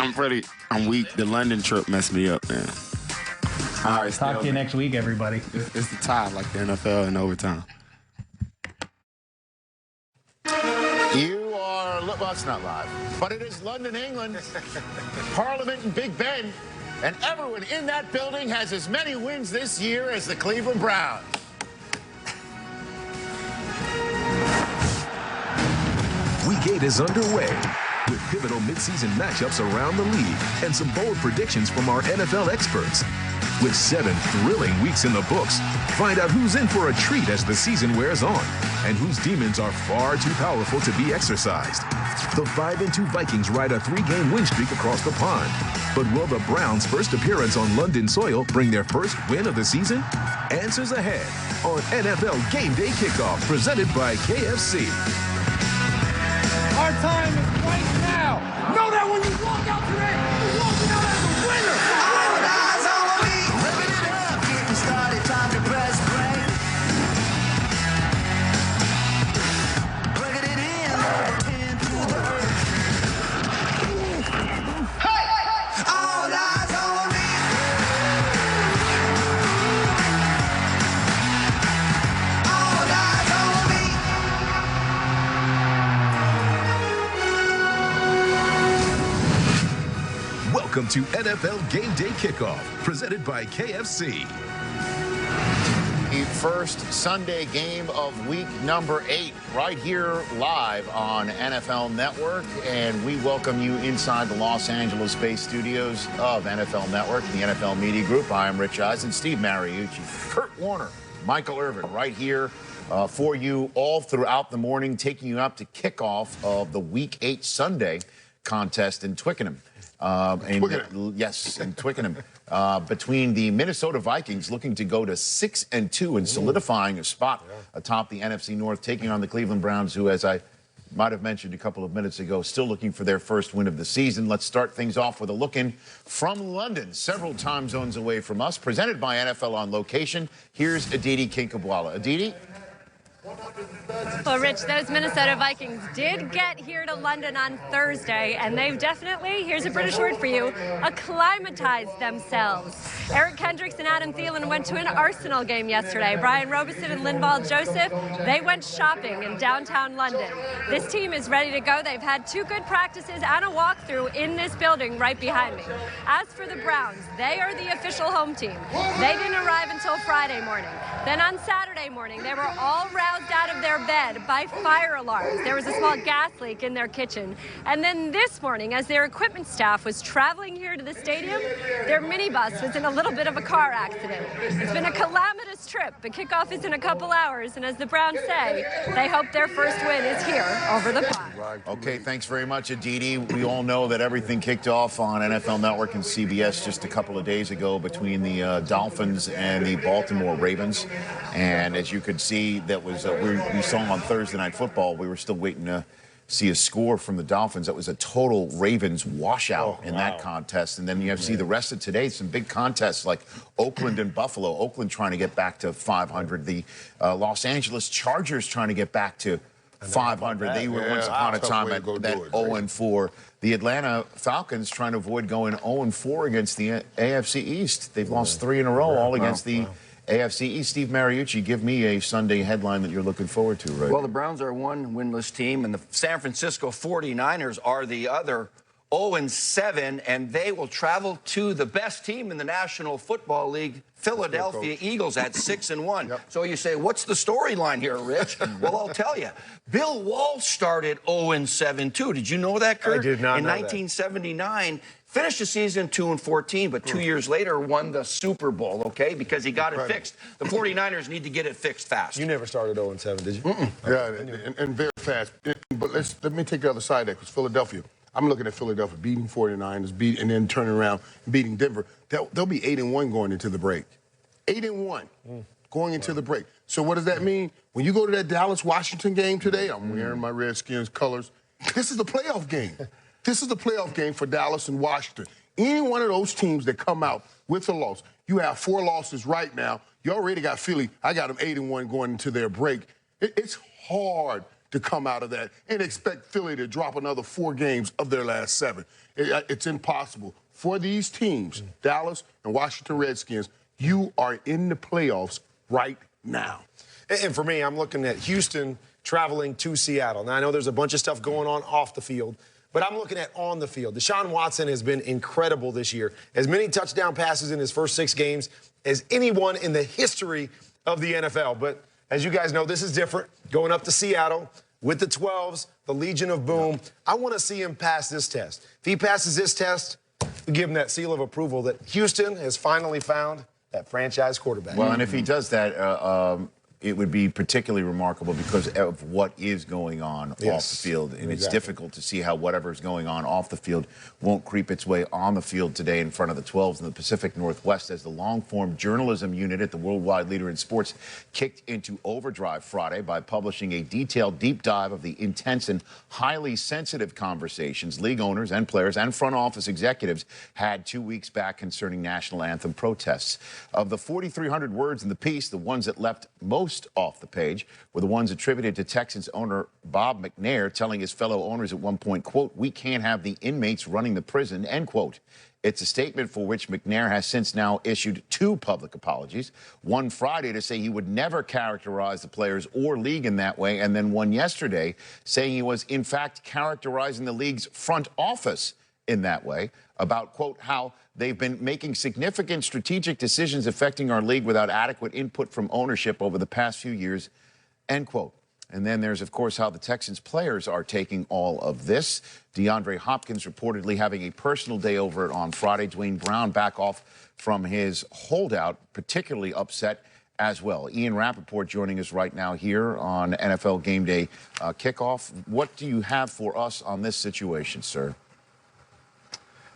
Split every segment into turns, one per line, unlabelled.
I'm weak. The London trip messed me up, man. All right,
talk to you next week, everybody.
It's the tie, like the NFL in overtime.
You are, well, it's not live, but it is London, England, Parliament and Big Ben, and everyone in that building has as many wins this year as the Cleveland Browns.
Week 8 is underway with pivotal midseason matchups around the league and some bold predictions from our NFL experts. With 7 thrilling weeks in the books, find out who's in for a treat as the season wears on and whose demons are far too powerful to be exercised. The 5-2 Vikings ride a 3-game win streak across the pond. But will the Browns' first appearance on London soil bring their first win of the season? Answers ahead on NFL Gameday Kickoff, presented by KFC.
Our time is right now. Know that when you walk out today, you're walking out as a winner. All eyes on me. Ripping it up, getting started, time to press play. Bringing it in, into the earth. Hey! All eyes on me. All eyes on me.
Welcome to NFL Gameday Kickoff, presented by KFC.
The first Sunday game of week number 8, right here live on NFL Network. And we welcome you inside the Los Angeles-based studios of NFL Network, the NFL Media Group. I am Rich Eisen, Steve Mariucci, Kurt Warner, Michael Irvin, right here for you all throughout the morning, taking you up to kickoff of the Week 8 Sunday contest in Twickenham. Yes, in Twickenham. Between the Minnesota Vikings looking to go to 6-2 and solidifying a spot atop the NFC North, taking on the Cleveland Browns, who, as I might have mentioned a couple of minutes ago, still looking for their first win of the season. Let's start things off with a look in from London, several time zones away from us, presented by NFL On Location. Here's Aditi Kinkhabwala. Aditi?
Well, Rich, those Minnesota Vikings did get here to London on Thursday, and they've definitely, here's a British word for you, acclimatized themselves. Eric Kendricks and Adam Thielen went to an Arsenal game yesterday. Brian Robeson and Linval Joseph, they went shopping in downtown London. This team is ready to go. They've had 2 good practices and a walkthrough in this building right behind me. As for the Browns, they are the official home team. They didn't arrive until Friday morning. Then on Saturday morning, they were all roused out of their bed by fire alarms. There was a small gas leak in their kitchen. And then this morning, as their equipment staff was traveling here to the stadium, their minibus was in a little bit of a car accident. It's been a calamitous trip, but kickoff is in a couple hours, and as the Browns say, they hope their first win is here over the pond.
Okay, thanks very much, Aditi. We all know that everything kicked off on NFL Network and CBS just a couple of days ago between the Dolphins and the Baltimore Ravens. And as you could see, that was we saw on Thursday Night Football. We were still waiting to see a score from the Dolphins. That was a total Ravens washout in that contest. And then you have to see the rest of today, some big contests like Oakland and Buffalo. Oakland trying to get back to 500. The Los Angeles Chargers trying to get back to 500. They were once upon a time at that 0-4. The Atlanta Falcons trying to avoid going 0-4 against the AFC East. They've lost 3 in a row, all against the AFC East. Steve Mariucci, give me a Sunday headline that you're looking forward to, right?
Well, the Browns are one winless team, and the San Francisco 49ers are the other 0-7, and they will travel to the best team in the National Football League, Philadelphia Eagles, at 6-1. So you say, what's the storyline here, Rich? Well, I'll tell you. Bill Walsh started 0-7 too. Did you know that, Kurt?
I did not
In
know
1979. Finished the season 2-14, but 2 years later won the Super Bowl, okay, because he got it fixed. The 49ers need to get it fixed fast.
You never started 0-7, did you?
Yeah, and very fast. But let me take the other side of that, because Philadelphia, I'm looking at Philadelphia beating 49ers, and then turning around and beating Denver. They'll be 8-1 going into the break. 8-1 going into the break. So what does that mean? When you go to that Dallas-Washington game today, I'm wearing my Redskins colors. This is the playoff game. This is the playoff game for Dallas and Washington. Any one of those teams that come out with a loss, you have 4 losses right now. You already got Philly. I got them 8-1 going into their break. It's hard to come out of that and expect Philly to drop another 4 games of their last 7. It's impossible. For these teams, Dallas and Washington Redskins, you are in the playoffs right now.
And for me, I'm looking at Houston traveling to Seattle. Now, I know there's a bunch of stuff going on off the field, but I'm looking at on the field. Deshaun Watson has been incredible this year. As many touchdown passes in his first 6 games as anyone in the history of the NFL. But as you guys know, this is different. Going up to Seattle with the 12s, the Legion of Boom. I want to see him pass this test. If he passes this test, we give him that seal of approval that Houston has finally found that franchise quarterback.
Well, and if he does that, it would be particularly remarkable because of what is going on off the field. And it's difficult to see how whatever is going on off the field won't creep its way on the field today in front of the 12s in the Pacific Northwest as the long-form journalism unit at the worldwide leader in sports kicked into overdrive Friday by publishing a detailed deep dive of the intense and highly sensitive conversations league owners and players and front office executives had 2 weeks back concerning national anthem protests. Of the 4,300 words in the piece, the ones that left most off the page were the ones attributed to Texans owner Bob McNair telling his fellow owners at one point, quote, "We can't have the inmates running the prison," end quote. It's a statement for which McNair has since now issued 2 public apologies. One Friday to say he would never characterize the players or league in that way, and then one yesterday saying he was, in fact, characterizing the league's front office in that way about, quote, how they've been making significant strategic decisions affecting our league without adequate input from ownership over the past few years, end quote. And then there's, of course, how the Texans players are taking all of this. DeAndre Hopkins reportedly having a personal day over it on Friday. Dwayne Brown back off from his holdout, particularly upset as well. Ian Rappaport joining us right now here on NFL Game Day Kickoff. What do you have for us on this situation, sir?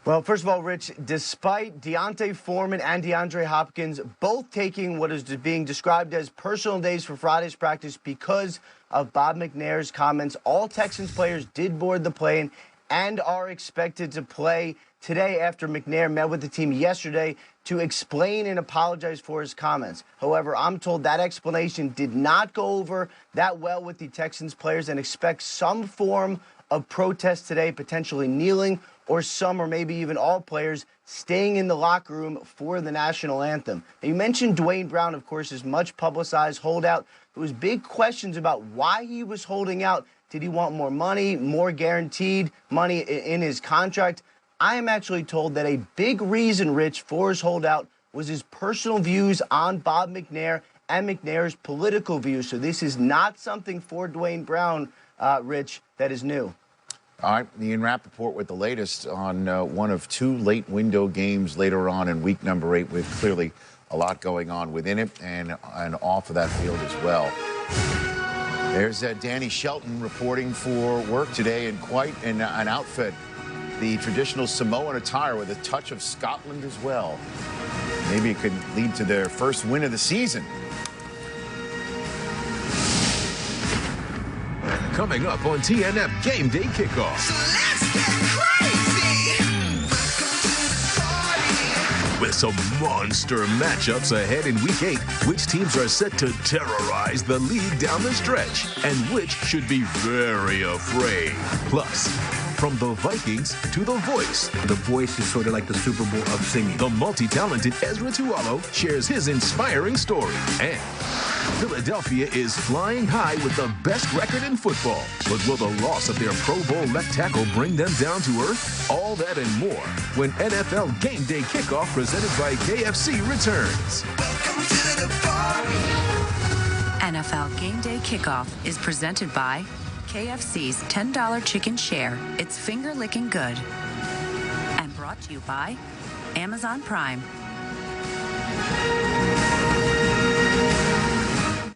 Well, first of all, Rich, despite Deontay Foreman and DeAndre Hopkins both taking what is being described as personal days for Friday's practice because of Bob McNair's comments, all Texans players did board the plane and are expected to play today after McNair met with the team yesterday to explain and apologize for his comments. However, I'm told that explanation did not go over that well with the Texans players and expect some form of protest today, potentially kneeling, or some or maybe even all players staying in the locker room for the national anthem. Now, you mentioned Dwayne Brown, of course, his much publicized holdout. There was big questions about why he was holding out. Did he want more money, more guaranteed money in his contract? I am actually told that a big reason, Rich, for his holdout was his personal views on Bob McNair and McNair's political views. So this is not something for Dwayne Brown, Rich, that is new.
All right, Ian Rappaport with the latest on one of 2 late window games later on in week number 8 with clearly a lot going on within it and off of that field as well. There's Danny Shelton reporting for work today in quite an outfit. The traditional Samoan attire with a touch of Scotland as well. Maybe it could lead to their first win of the season.
Coming up on TNF Game Day Kickoff.
So let's get crazy.
With some monster matchups ahead in Week 8, which teams are set to terrorize the league down the stretch, and which should be very afraid. Plus, from the Vikings to The Voice.
The Voice is sort of like the Super Bowl of singing.
The multi-talented Ezra Tualo shares his inspiring story. And Philadelphia is flying high with the best record in football. But will the loss of their Pro Bowl left tackle bring them down to earth? All that and more when NFL Game Day Kickoff presented by KFC returns.
Welcome to the party.
NFL Game Day Kickoff is presented by KFC's $10 chicken share. It's finger-licking good. And brought to you by Amazon Prime.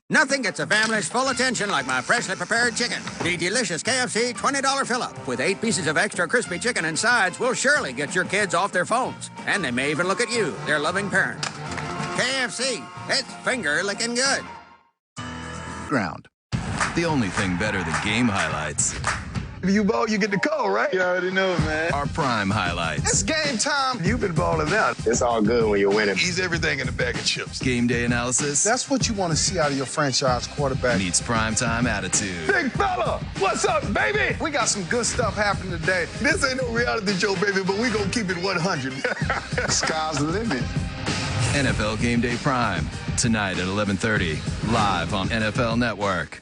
Nothing gets a family's full attention like my freshly prepared chicken. The delicious KFC $20 fill-up with 8 pieces of extra crispy chicken and sides will surely get your kids off their phones. And they may even look at you, their loving parent. KFC, it's finger-licking good.
Ground. The only thing better than game highlights If you ball, you get the call, right?
You already know, man.
Our prime highlights.
It's game time. You've been balling out.
It's all good when you're winning.
He's everything in a bag of chips.
Game day analysis.
That's what you want to see out of your franchise quarterback.
Meets primetime attitude.
Big fella, what's up, baby? We got some good stuff happening today. This ain't no reality show, baby, but we gonna keep it 100.
Sky's the limit.
NFL Game Day Prime, tonight at 11:30, live on NFL Network.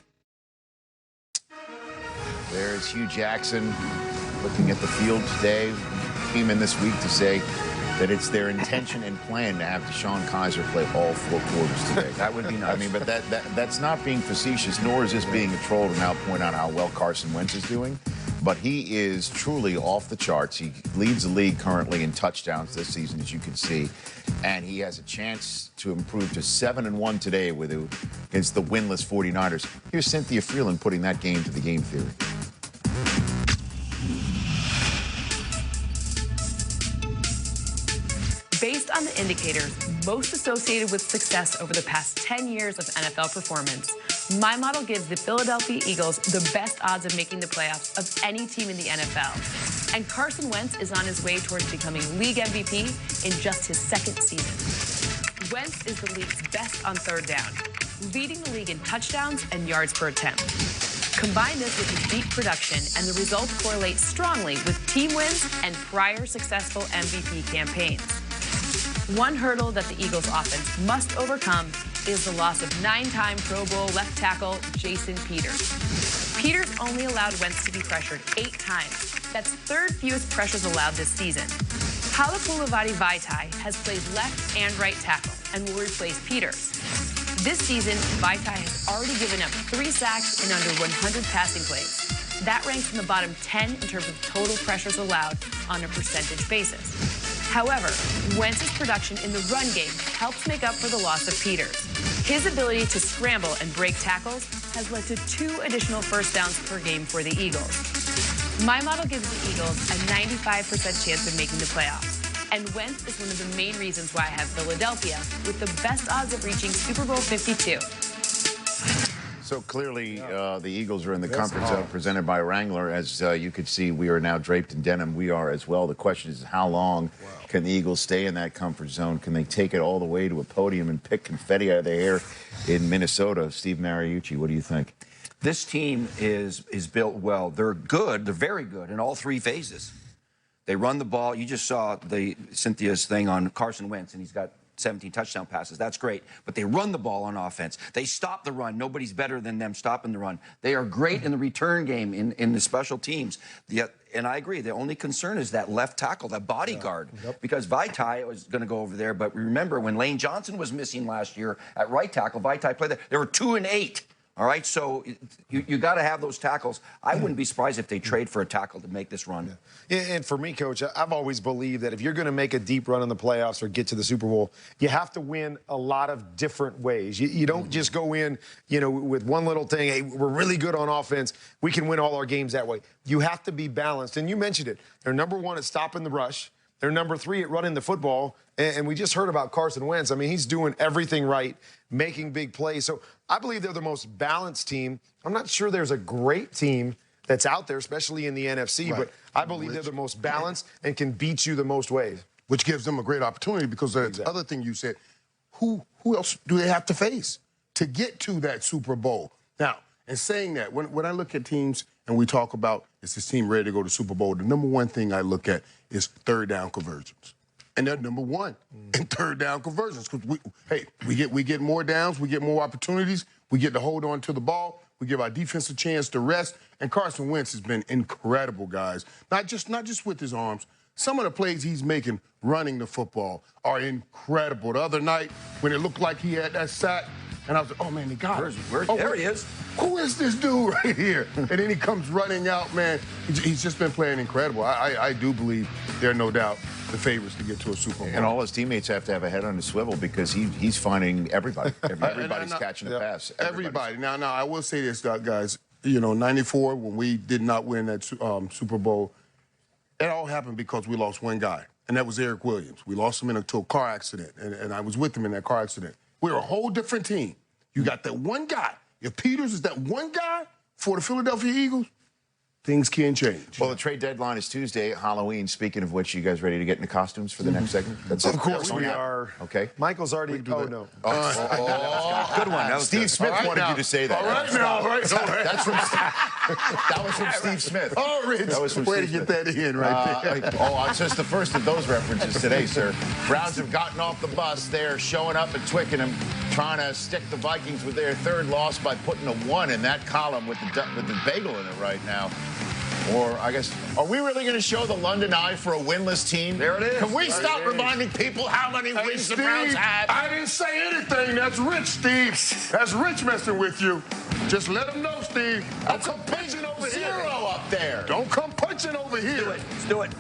There's Hugh Jackson looking at the field today. Came in this week to say that it's their intention and plan to have Deshaun Kaiser play all 4 quarters today. That would be nice. I mean, but that's not being facetious, nor is this being a troll to now point out how well Carson Wentz is doing. But he is truly off the charts. He leads the league currently in touchdowns this season, as you can see. And he has a chance to improve to 7-1 today against the winless 49ers. Here's Cynthia Freeland putting that game to the game theory.
Based on the indicators most associated with success over the past 10 years of NFL performance, my model gives the Philadelphia Eagles the best odds of making the playoffs of any team in the NFL. And Carson Wentz is on his way towards becoming league MVP in just his 2nd season. Wentz is the league's best on 3rd down, leading the league in touchdowns and yards per attempt. Combine this with his deep production, and the results correlate strongly with team wins and prior successful MVP campaigns. One hurdle that the Eagles offense must overcome is the loss of 9-time Pro Bowl left tackle Jason Peters. Peters only allowed Wentz to be pressured 8 times. That's 3rd fewest pressures allowed this season. Halapoulivaati Vaitai has played left and right tackle and will replace Peters. This season, Vaitai has already given up 3 sacks in under 100 passing plays. That ranks in the bottom 10 in terms of total pressures allowed on a percentage basis. However, Wentz's production in the run game helps make up for the loss of Peters. His ability to scramble and break tackles has led to 2 additional first downs per game for the Eagles. My model gives the Eagles a 95% chance of making the playoffs. And Wentz is one of the main reasons why I have Philadelphia with the best odds of reaching Super Bowl 52.
So clearly, the Eagles are in the comfort zone presented by Wrangler. As you could see, we are now draped in denim. We are as well. The question is, how long can the Eagles stay in that comfort zone? Can they take it all the way to a podium and pick confetti out of their hair in Minnesota? Steve Mariucci, what do you think?
This team is built well. They're good. They're very good in all 3 phases. They run the ball. You just saw Cynthia's thing on Carson Wentz, and he's got 17 touchdown passes. That's great. But they run the ball on offense. They stop the run. Nobody's better than them stopping the run. They are great in the return game, in the special teams. And I agree. The only concern is that left tackle, that bodyguard, because Vaitai was going to go over there. But remember, when Lane Johnson was missing last year at right tackle, Vaitai played there. They were 2 and 8. All right, so you got to have those tackles. I wouldn't be surprised if they trade for a tackle to make this run.
Yeah, and for me, Coach, I've always believed that if you're going to make a deep run in the playoffs or get to the Super Bowl, you have to win a lot of different ways. You don't just go in, with one little thing, hey, we're really good on offense, we can win all our games that way. You have to be balanced, and you mentioned it. They're number 1 at stopping the rush. They're number 3 at running the football. And we just heard about Carson Wentz. I mean, he's doing everything right, making big plays. So I believe they're the most balanced team. I'm not sure there's a great team that's out there, especially in the NFC, but I believe they're the most balanced and can beat you the most ways.
Which gives them a great opportunity because the other thing you said, who else do they have to face to get to that Super Bowl? Now, in saying that, when I look at teams and we talk about, is this team ready to go to Super Bowl, the number 1 thing I look at is 3rd down conversions. And they're number 1 in 3rd down conversions because we get more downs, we get more opportunities, we get to hold on to the ball, we give our defense a chance to rest. And Carson Wentz has been incredible, guys. Not just with his arms. Some of the plays he's making running the football are incredible. The other night when it looked like he had that sack, and I was like, oh man, they got him.
There he is.
Who is this dude right here? And then he comes running out, man. He's just been playing incredible. I do believe they're no doubt the favorites to get to a Super Bowl.
And all his teammates have to have a head on his swivel because he's finding everybody. Everybody's catching the pass.
Everybody. Now, I will say this, guys. 94, when we did not win that Super Bowl, it all happened because we lost one guy, and that was Eric Williams. We lost him to a car accident, and I was with him in that car accident. We're a whole different team. You got that one guy. If Peters is that one guy for the Philadelphia Eagles, things can change.
Well, the trade deadline is Tuesday, Halloween. Speaking of which, you guys ready to get into costumes for the next segment? That's
Of
it.
course we are.
Okay.
Michael's already. Oh, no.
Good one. That was Steve Smith wanted you to say that.
All right now. All right.
That's from that was from Steve Smith.
Oh, Rich.
That was from
Way
Steve
to get that in right there.
It's just the first of those references today, sir. Browns have gotten off the bus. They're showing up at Twickenham, trying to stick the Vikings with their third loss by putting a 1 in that column with the bagel in it right now. Or, I guess, are we really going to show the London Eye for a winless team?
There it is.
Can we stop reminding people how many wins
Steve,
the Browns have?
I didn't say anything. That's Rich, Steve. That's Rich messing with you. Just let him know, Steve.
Don't come punching over zero up there.
Don't come punching over here.
Let's do it.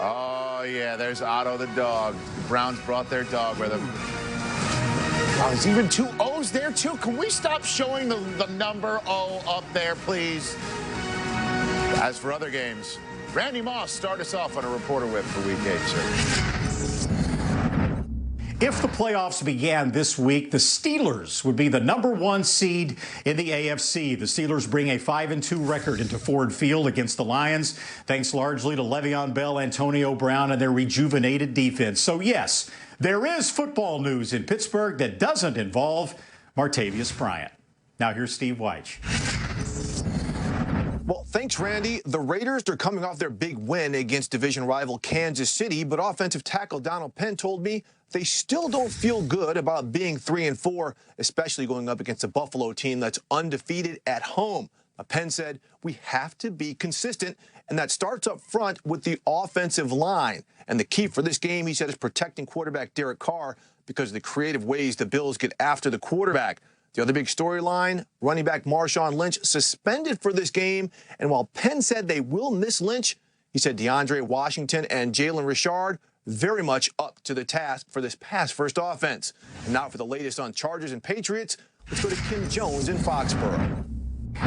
Oh, yeah, there's Otto the dog. The Browns brought their dog with them. Oh, there's even 2 O's there, too. Can we stop showing the number O up there, please? As for other games, Randy Moss, start us off on a reporter whip for Week 8, sir.
If the playoffs began this week, the Steelers would be the #1 seed in the AFC. The Steelers bring a 5-2 record into Ford Field against the Lions, thanks largely to Le'Veon Bell, Antonio Brown, and their rejuvenated defense. So, yes, there is football news in Pittsburgh that doesn't involve Martavius Bryant. Now, here's Steve Weich.
Well, thanks, Randy. The Raiders are coming off their big win against division rival Kansas City, but offensive tackle Donald Penn told me they still don't feel good about being 3-4, especially going up against a Buffalo team that's undefeated at home. Penn said, we have to be consistent, and that starts up front with the offensive line. And the key for this game, he said, is protecting quarterback Derek Carr because of the creative ways the Bills get after the quarterback. The other big storyline, running back Marshawn Lynch suspended for this game. And while Penn said they will miss Lynch, he said DeAndre Washington and Jalen Richard very much up to the task for this pass-first offense. And now for the latest on Chargers and Patriots, let's go to Kim Jones in Foxborough.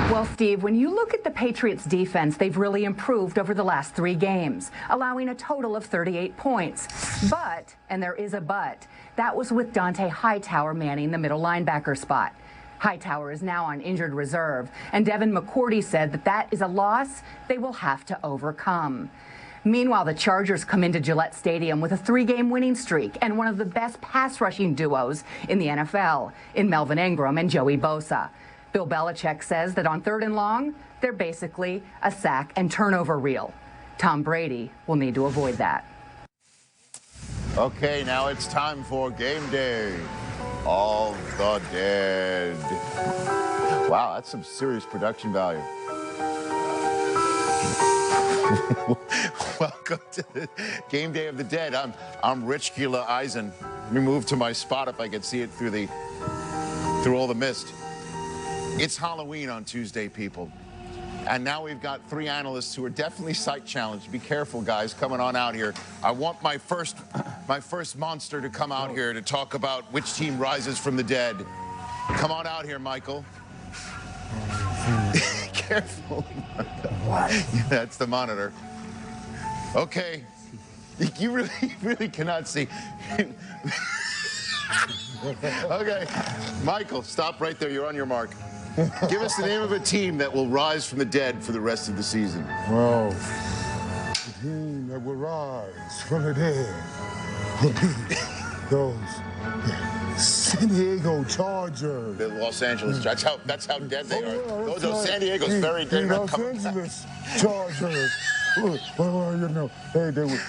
Well, Steve, when you look at the Patriots' defense, they've really improved over the last 3 games, allowing a total of 38 points. But, and there is a but, that was with Dante Hightower manning the middle linebacker spot. Hightower is now on injured reserve, and Devin McCourty said that is a loss they will have to overcome. Meanwhile, the Chargers come into Gillette Stadium with a 3-game winning streak and one of the best pass-rushing duos in the NFL, in Melvin Ingram and Joey Bosa. Bill Belichick says that on 3rd and long, they're basically a sack and turnover reel. Tom Brady will need to avoid that.
Okay, now it's time for Game Day of the Dead. Wow, that's some serious production value. Welcome to the Game Day of the Dead. I'm Rich Gila Eisen. Let me move to my spot if I can see it through all the mist. It's Halloween on Tuesday, people. And now we've got 3 analysts who are definitely sight challenged. Be careful, guys, coming on out here. I want my first monster to come out here to talk about which team rises from the dead. Come on out here, Michael. Careful. Yeah, that's the monitor. Okay. You really cannot see. Okay. Michael, stop right there. You're on your mark. Give us the name of a team that will rise from the dead for the rest of the season.
Well, the team that will rise from the dead will be those San Diego Chargers.
The Los Angeles Chargers. That's how dead they are. Those San Diego's very dead.
The Los Angeles Chargers. Well, you know,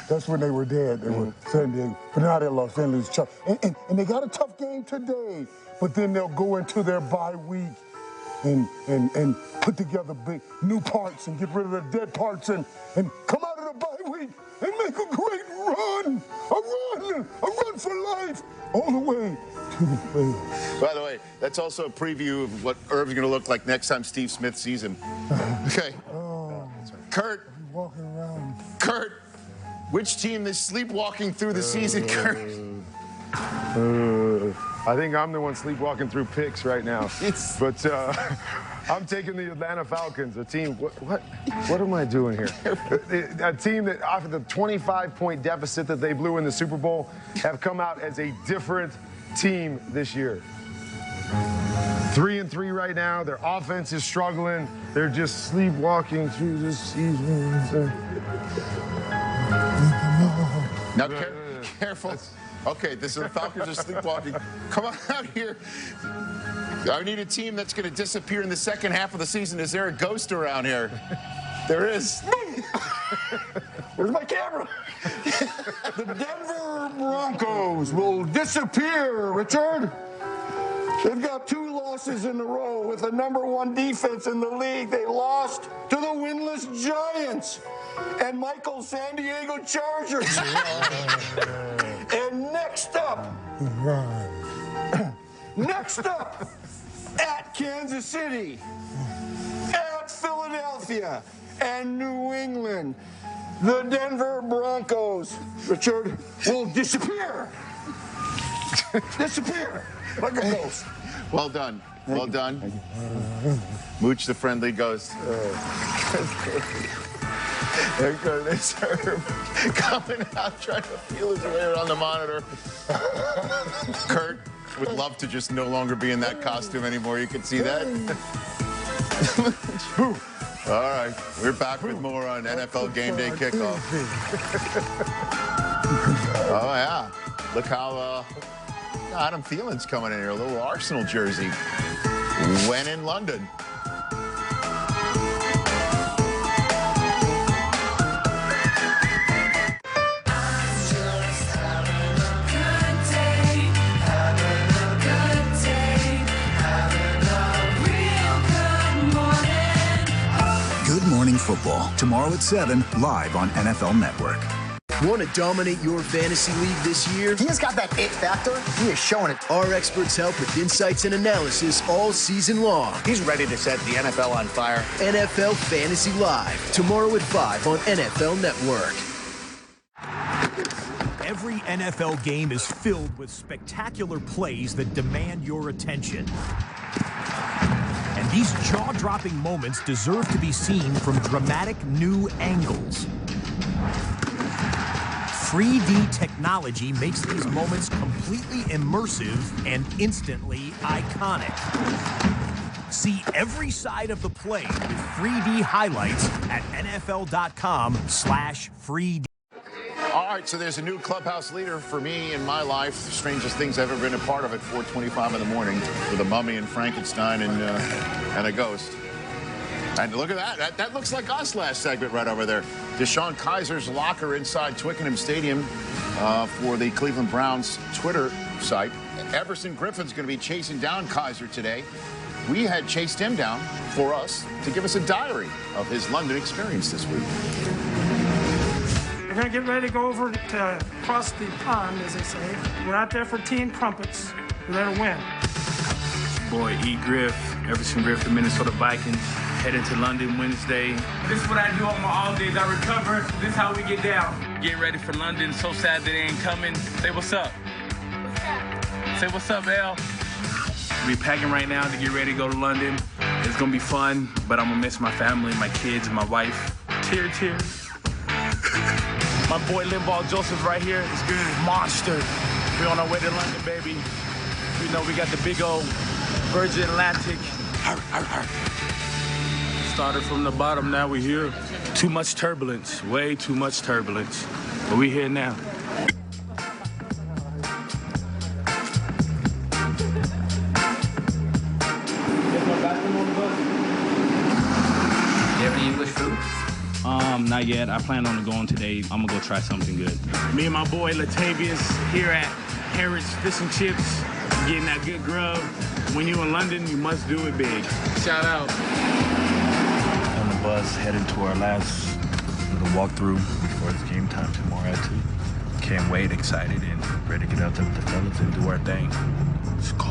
that's when they were dead. They were San Diego. But now they're Los Angeles Chargers. And they got a tough game today. But then they'll go into their bye week and put together big new parts and get rid of the dead parts and come out of the bye week and make a great run. A run for life all the way to the playoffs.
By the way, that's also a preview of what Irv's going to look like next time Steve Smith sees him. Okay. Kurt.
Walking around.
Kurt, which team is sleepwalking through the season, Kurt?
I think I'm the one sleepwalking through picks right now. But I'm taking the Atlanta Falcons, a team. What am I doing here? A team that, after the 25-point deficit that they blew in the Super Bowl, have come out as a different team this year. 3-3 right now. Their offense is struggling. They're just sleepwalking through this season.
Now, careful. Okay, the Falcons are sleepwalking. Come on out here. I need a team that's going to disappear in the second half of the season. Is there a ghost around here? There is.
Where's my camera? The Denver Broncos will disappear, Richard. They've got 2 losses in a row with the #1 defense in the league. They lost to the winless Giants and Michael's San Diego Chargers. And next up, at Kansas City, at Philadelphia, and New England, the Denver Broncos, Richard, will disappear. Disappear like a ghost.
Well done. Well done. Mooch the friendly ghost. There goes Herb coming out trying to feel his way around the monitor. Kurt would love to just no longer be in that costume anymore. You can see that. All right, we're back with more on NFL Gameday Kickoff. Oh, yeah. Look how Adam Thielen's coming in here, a little Arsenal jersey. When in London.
Good Morning Football, tomorrow at 7, live on NFL Network.
Want to dominate your fantasy league this year?
He has got that it factor. He is showing it.
Our experts help with insights and analysis all season long.
He's ready to set the NFL on fire.
NFL Fantasy Live, tomorrow at 5 on NFL Network.
Every NFL game is filled with spectacular plays that demand your attention. And these jaw-dropping moments deserve to be seen from dramatic new angles. 3D technology makes these moments completely immersive and instantly iconic. See every side of the play with 3D highlights at NFL.com/3D.
All right, so there's a new clubhouse leader for me in my life. The strangest things I've ever been a part of at 4:25 in the morning with a mummy and Frankenstein and a ghost. And look at that. That looks like us last segment right over there. Deshaun Kaiser's locker inside Twickenham Stadium for the Cleveland Browns Twitter site. Everson Griffin's going to be chasing down Kaiser today. We had chased him down for us to give us a diary of his London experience this week.
We're going to get ready to go over to across the pond, as they say. We're out there for tea and crumpets. We're there to win.
Boy, E. Griff, Everson Griff, the Minnesota Vikings, heading to London Wednesday.
This is what I do on my off days. I recover. This is how we get down.
Getting ready for London. So sad that they ain't coming. Say what's up.
What's up?
Say what's up, Al. We're packing right now to get ready to go to London. It's going to be fun, but I'm going to miss my family, my kids, and my wife. Cheer, cheer. My boy Limbaugh Joseph right here. It's good. Monster. We're on our way to London, baby. You know, we got the big old Virgin Atlantic. Started from the bottom, now we're here. Too much turbulence, way too much turbulence. But we here now.
You have any English food?
Not yet. I plan on going today. I'm gonna go try something good. Me and my boy Latavius here at Harrods Fish and Chips, getting that good grub. When you in London, you must do it big. Shout out.
On the bus, heading to our last little walkthrough before it's game time tomorrow at 2. Can't wait, excited, and ready to get out there with the fellas and do our thing. Let's go.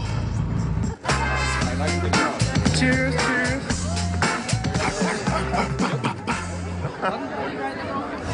Cheers, cheers.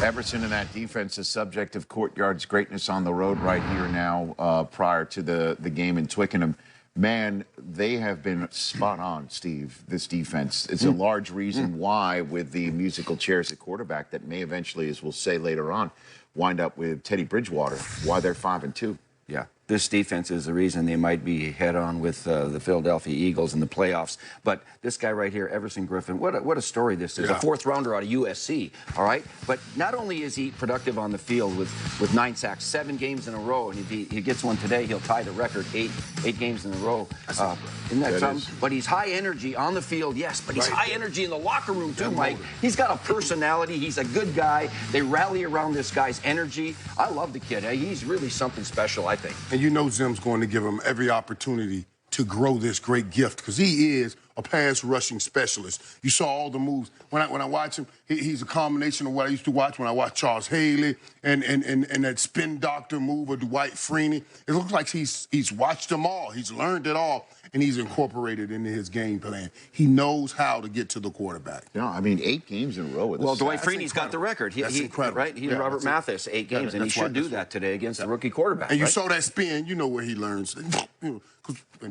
Everson and that defense is subject of Courtyard's greatness on the road right here now prior to the game in Twickenham. Man, they have been spot on, Steve, this defense. It's a large reason why, with the musical chairs at quarterback, that may eventually, as we'll say later on, wind up with Teddy Bridgewater, why they're 5-2.
Yeah. this defense is the reason they might be head-on with the Philadelphia Eagles in the playoffs. But this guy right here, Everson Griffin, what a story this is.
Yeah.
A fourth-rounder out of USC, all right? But not only is he productive on the field with 9 sacks, 7 games in a row, and if he gets one today, he'll tie the record, 8 games in a row. Isn't that something? But he's high energy on the field, yes, but he's high energy in the locker room, too, Mike. He's got a personality. He's a good guy. They rally around this guy's energy. I love the kid. He's really something special, I think.
And you know Zim's going to give him every opportunity to grow this great gift because he is a pass rushing specialist. You saw all the moves. When I watch him, he's a combination of what I used to watch when I watched Charles Haley and that spin doctor move of Dwight Freeney. It looks like he's watched them all. He's learned it all, and he's incorporated into his game plan. He knows how to get to the quarterback.
Yeah, I mean, 8 games in a row with
Well, Dwight Freeney's got the record.
That's incredible.
Right? He's Robert Mathis, 8 games, and he should do that today against the rookie quarterback.
And you saw that spin, you know where he learns. And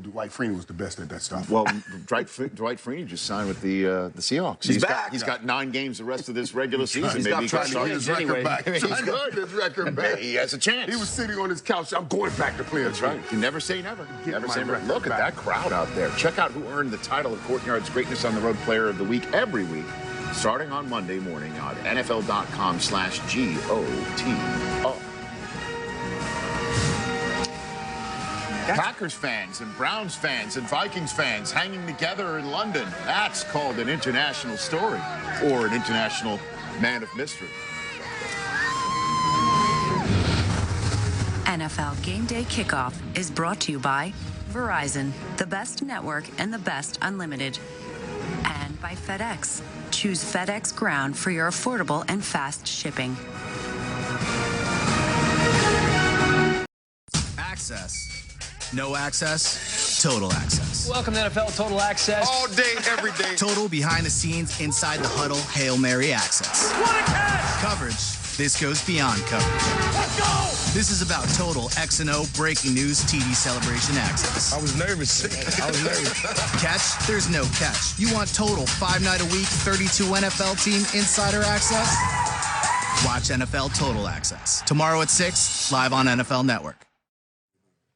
Dwight Freeney was the best at that stuff.
Well, Dwight Freeney just signed with the Seahawks.
He's back.
He's got 9 games the rest of this regular season.
He's
Maybe
trying to get his record back.
He's good.
His record back.
He has a chance.
He was sitting on his couch. I'm going back to playing.
That's right. You never say never. Never say never. Look at that crowd out there. Check out who earned the title of Courtyard's Greatness on the Road Player of the Week every week, starting on Monday morning on NFL.com/GOTO. Packers fans and Browns fans and Vikings fans hanging together in London. That's called an international story or an international man of mystery.
NFL Gameday Kickoff is brought to you by Verizon, the best network and the best unlimited. And by FedEx. Choose FedEx Ground for your affordable and fast shipping.
Access. No access, total access.
Welcome to NFL Total Access.
All day, every day.
Total behind the scenes, inside the huddle, Hail Mary access.
What a catch!
Coverage. This goes beyond coverage.
Let's go!
This is about total X&O breaking news TV celebration access.
I was nervous.
Catch? There's no catch. You want total 5-night-a-week, 32 NFL team insider access? Watch NFL Total Access. Tomorrow at 6, live on NFL Network.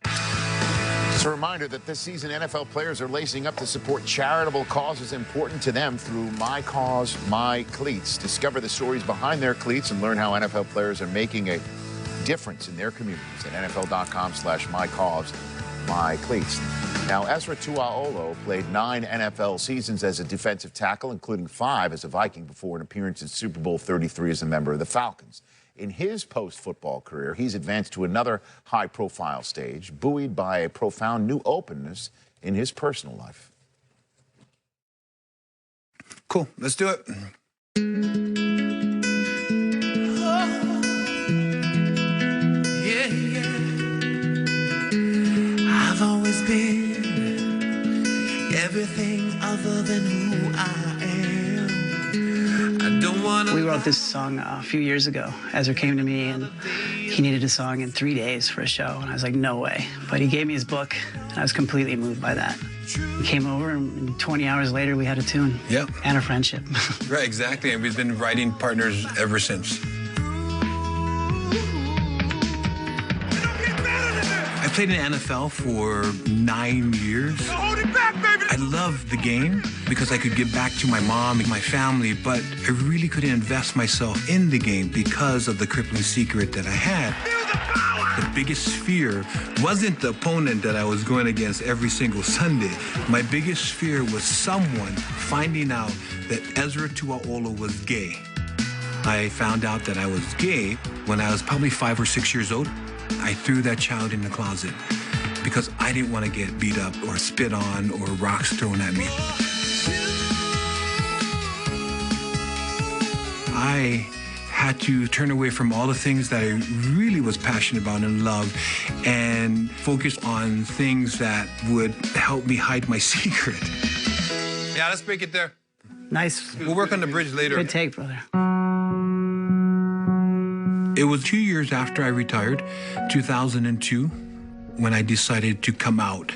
Just a reminder that this season NFL players are lacing up to support charitable causes important to them through My Cause, My Cleats. Discover the stories behind their cleats and learn how NFL players are making a difference in their communities at NFL.com/MyCause/MyCleats. Now, Ezra Tuaolo played 9 NFL seasons as a defensive tackle, including 5 as a Viking before an appearance in Super Bowl 33 as a member of the Falcons. In his post-football career, he's advanced to another high-profile stage, buoyed by a profound new openness in his personal life.
Cool, let's do it.
Yeah, yeah. I've always been everything other than who I am. I don't want to.
We wrote this song a few years ago. Ezra came to me and he needed a song in 3 days for a show. And I was like, no way. But he gave me his book and I was completely moved by that. He came over and 20 hours later we had a tune.
Yep.
And a friendship.
Right, exactly. And we've been writing partners ever since. I played in the NFL for 9 years.
Hold it back, baby!
I loved the game because I could give back to my mom and my family, but I really couldn't invest myself in the game because of the crippling secret that I had. The biggest fear wasn't the opponent that I was going against every single Sunday. My biggest fear was someone finding out that Ezra Tuaolo was gay. I found out that I was gay when I was probably 5 or 6 years old. I threw that child in the closet because I didn't want to get beat up or spit on or rocks thrown at me. I had to turn away from all the things that I really was passionate about and loved and focus on things that would help me hide my secret. Yeah, let's break it there.
Nice.
We'll work on the bridge later.
Good take, brother.
It was 2 years after I retired, 2002, when I decided to come out.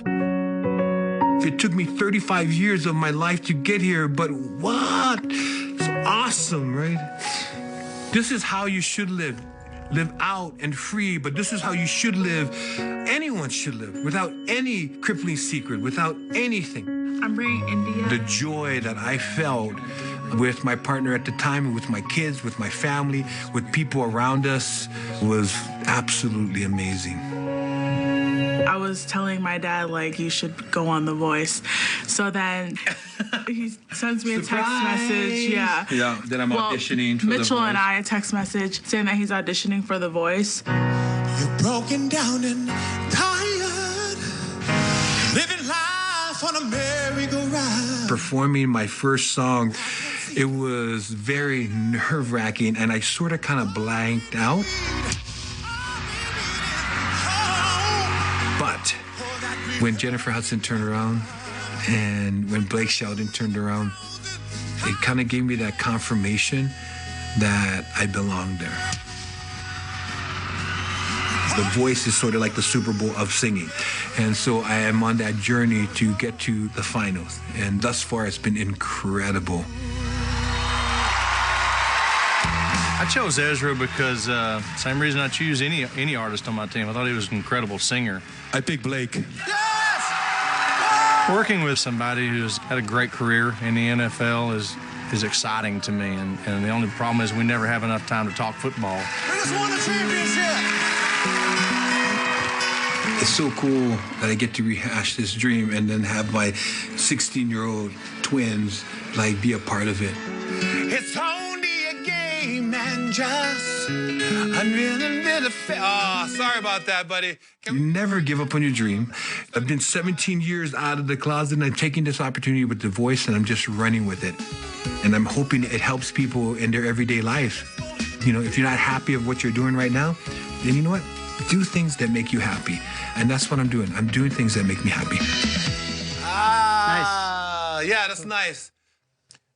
It took me 35 years of my life to get here, but what? It's awesome, right? This is how you should live. live out and free, but this is how you should live. Anyone should live without any crippling secret, without anything.
I'm bringing India.
The joy that I felt with my partner at the time, and with my kids, with my family, with people around us was absolutely amazing.
I was telling my dad, like, you should go on The Voice. So then he sends me a text message. Yeah.
Yeah, then I'm auditioning for
Mitchell
The Voice.
and I a text message saying that he's auditioning for The Voice.
You're broken down and tired, living life on a merry-go-round.
Performing my first song, it was very nerve-wracking, and I sort of kind of blanked out. But when Jennifer Hudson turned around and when Blake Shelton turned around, it kind of gave me that confirmation that I belonged there. The Voice is sort of like the Super Bowl of singing. And so I am on that journey to get to the finals. And thus far, it's been incredible.
I chose Ezra because same reason I choose any artist on my team. I thought he was an incredible singer.
I picked Blake.
Yes! Working with somebody who's had a great career in the NFL is exciting to me, and the only problem is we never have enough time to talk football.
We just won the championship!
It's so cool that I get to rehash this dream and then have my 16-year-old twins like be a part of it.
It's only a game and just a little bit of
Oh, sorry about that, buddy. You never give up on your dream. I've been 17 years out of the closet, and I'm taking this opportunity with The Voice, and I'm just running with it. And I'm hoping it helps people in their everyday life. You know, if you're not happy of what you're doing right now, then you know what? Do things that make you happy. And that's what I'm doing. I'm doing things that make me happy.
Nice. Yeah, that's nice.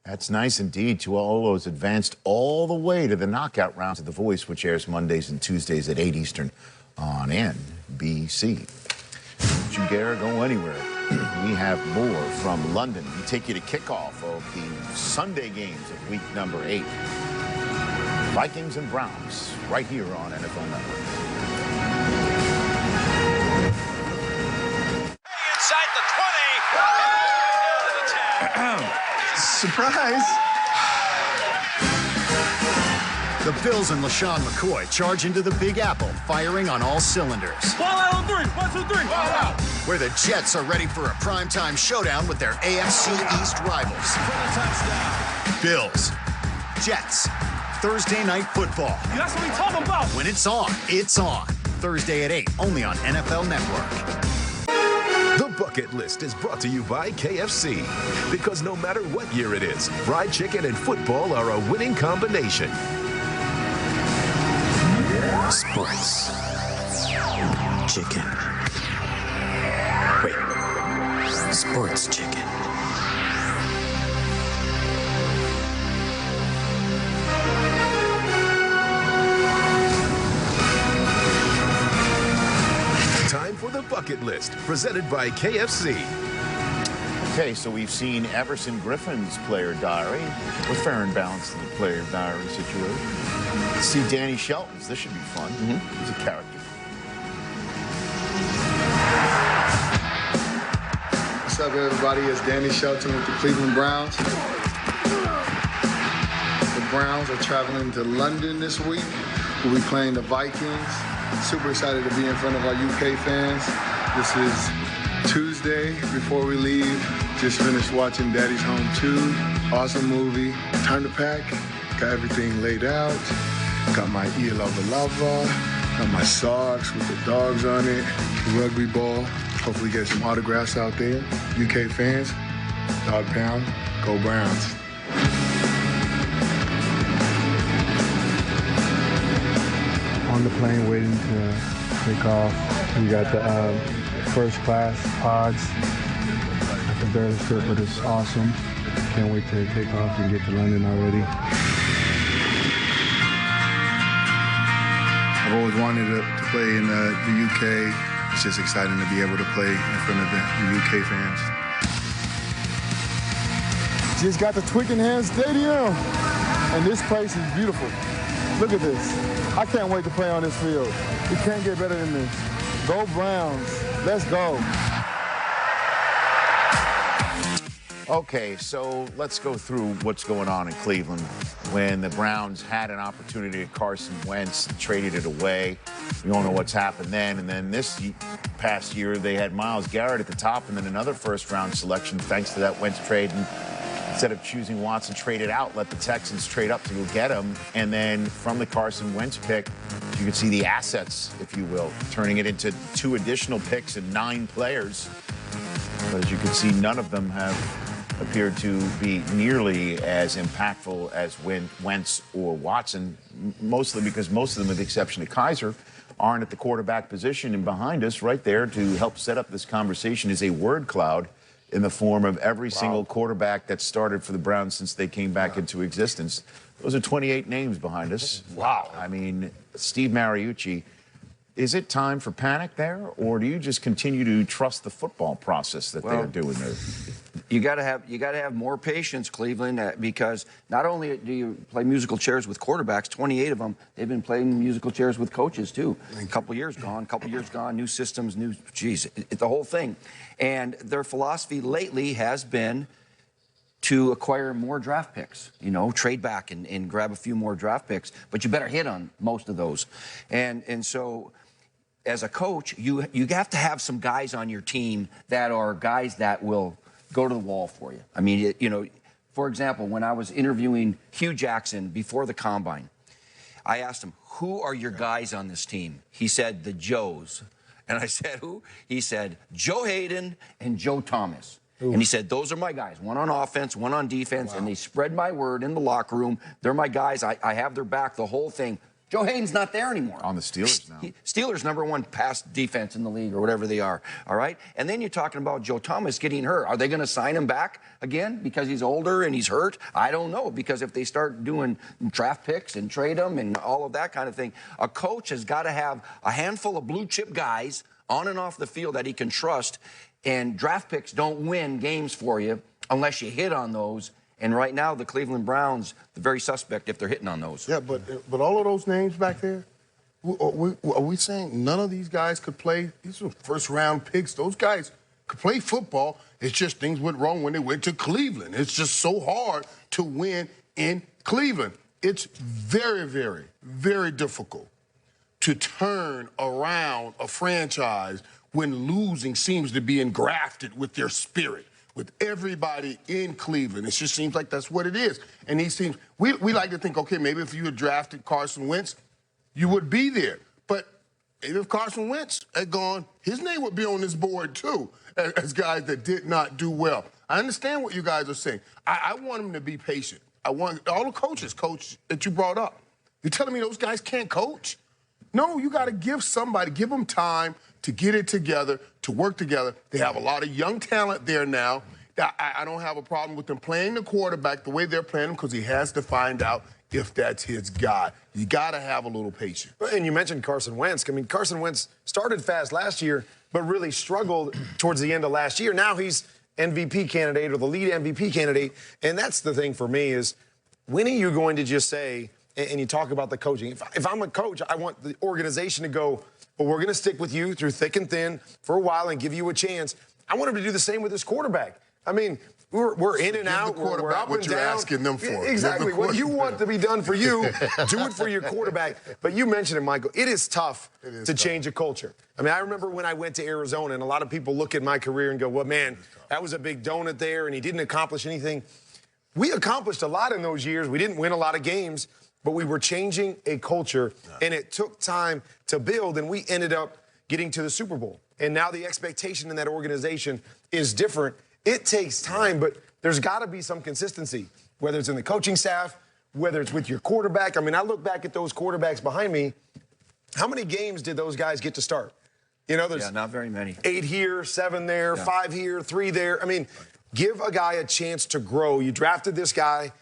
That's nice indeed. Tuolo's advanced all the way to the knockout rounds of The Voice, which airs Mondays and Tuesdays at 8 Eastern on NBC. Don't you dare go anywhere. We have more from London. We take you to kickoff of the Sunday games of week number 8. Vikings and Browns, right here on NFL Network.
Inside the 20.
Surprise! The Bills and LaShawn McCoy charge into the Big Apple, firing on all cylinders.
Ball out on 3. 1, 2, 3. Ball out.
Where the Jets are ready for a primetime showdown with their AFC East rivals. Bills, Jets, Thursday Night Football.
That's what we talking about.
When it's on, it's on. Thursday at 8, only on NFL Network.
The Bucket List is brought to you by KFC. Because no matter what year it is, fried chicken and football are a winning combination.
Sports. Chicken. Wait. Sports chicken.
Time for the Bucket List, presented by KFC.
Okay, so we've seen Everson Griffin's player diary. We're fair and balanced in the player diary situation. Let's see Danny Shelton's. This should be fun. He's a character.
What's up, everybody? It's Danny Shelton with the Cleveland Browns. The Browns are traveling to London this week. We'll be playing the Vikings. Super excited to be in front of our UK fans. This is Tuesday before we leave. Just finished watching Daddy's Home 2. Awesome movie. Time to pack. Got everything laid out. Got my Ia Lava Lava. Got my socks with the dogs on it. Rugby ball. Hopefully get some autographs out there. UK fans, Dog Pound, go Browns.
On the plane waiting to take off. We got the first class pods at the barrel strip, but it's awesome. Can't wait to take off and get to London already.
I've always wanted to play in the UK. It's just exciting to be able to play in front of the UK fans.
Just got to Twickenham Stadium, and this place is beautiful. Look at this. I can't wait to play on this field. We can't get better than this. Go Browns. Let's go.
Okay, so let's go through what's going on in Cleveland. When the Browns had an opportunity at Carson Wentz, traded it away. We all know what's happened then. And then this past year, they had Myles Garrett at the top and then another first-round selection thanks to that Wentz trade. And instead of choosing Watson, traded out, let the Texans trade up to go get him. And then from the Carson Wentz pick, you can see the assets, if you will, turning it into 2 additional picks and 9 players. But as you can see, none of them have appeared to be nearly as impactful as Wentz or Watson, mostly because most of them, with the exception of Kaiser, aren't at the quarterback position. And behind us, right there, to help set up this conversation, is a word cloud in the form of every single quarterback that started for the Browns since they came back into existence. Those are 28 names behind us. Wow. I mean, Steve Mariucci, is it time for panic there, or do you just continue to trust the football process that they're doing there?
You got to have more patience, Cleveland, because not only do you play musical chairs with quarterbacks, 28 of them, they've been playing musical chairs with coaches too. A couple years gone, new systems, the whole thing. And their philosophy lately has been to acquire more draft picks, trade back and grab a few more draft picks, but you better hit on most of those. And so as a coach, you have to have some guys on your team that are guys that will go to the wall for you. I mean, for example, when I was interviewing Hugh Jackson before the Combine, I asked him, who are your guys on this team? He said, the Joes. And I said, who? He said, Joe Hayden and Joe Thomas. Ooh. And he said, those are my guys, one on offense, one on defense, and they spread my word in the locker room. They're my guys. I have their back, the whole thing. Joe Hayden's not there anymore. On the Steelers now. Steelers #1 pass defense in the league, or whatever they are, all right? And then you're talking about Joe Thomas getting hurt. Are they going to sign him back again because he's older and he's hurt? I don't know, because if they start doing draft picks and trade them and all of that kind of thing, a coach has got to have a handful of blue-chip guys on and off the field that he can trust, and draft picks don't win games for you unless you hit on those. And right now, the Cleveland Browns, the very suspect if they're hitting on those.
Yeah, but all of those names back there, are we saying none of these guys could play? These are first-round picks. Those guys could play football. It's just things went wrong when they went to Cleveland. It's just so hard to win in Cleveland. It's very, very, very difficult to turn around a franchise when losing seems to be engrafted with their spirit. With everybody in Cleveland, it just seems like that's what it is. And these teams, we like to think, okay, maybe if you had drafted Carson Wentz, you would be there. But maybe if Carson Wentz had gone, his name would be on this board too, as guys that did not do well. I understand what you guys are saying. I want them to be patient. I want all the coaches, coach, that you brought up. You're telling me those guys can't coach? No, you got to give them time to get it together, to work together. They have a lot of young talent there now. I don't have a problem with them playing the quarterback the way they're playing him, because he has to find out if that's his guy. You got to have a little patience.
And you mentioned Carson Wentz. I mean, Carson Wentz started fast last year, but really struggled towards the end of last year. Now he's MVP candidate, or the lead MVP candidate. And that's the thing for me is, when are you going to just say, and you talk about the coaching, if I'm a coach, I want the organization to go, well, we're going to stick with you through thick and thin for a while and give you a chance. I want him to do the same with his quarterback. I mean, we're in and out. We're up
what
and
you're
down.
asking them for.
Exactly. What you want to be done for you, do it for your quarterback. But you mentioned it, Michael. It is tough to change a culture. I mean, I remember when I went to Arizona, and a lot of people look at my career and go, well, man, that was a big donut there, and he didn't accomplish anything. We accomplished a lot in those years. We didn't win a lot of games, but we were changing a culture, and it took time to build, and we ended up getting to the Super Bowl. And now the expectation in that organization is different. It takes time, but there's got to be some consistency, whether it's in the coaching staff, whether it's with your quarterback. I mean, I look back at those quarterbacks behind me. How many games did those guys get to start? There's
not very many.
8 here, 7 there, 5 here, 3 there. I mean, give a guy a chance to grow. You drafted this guy.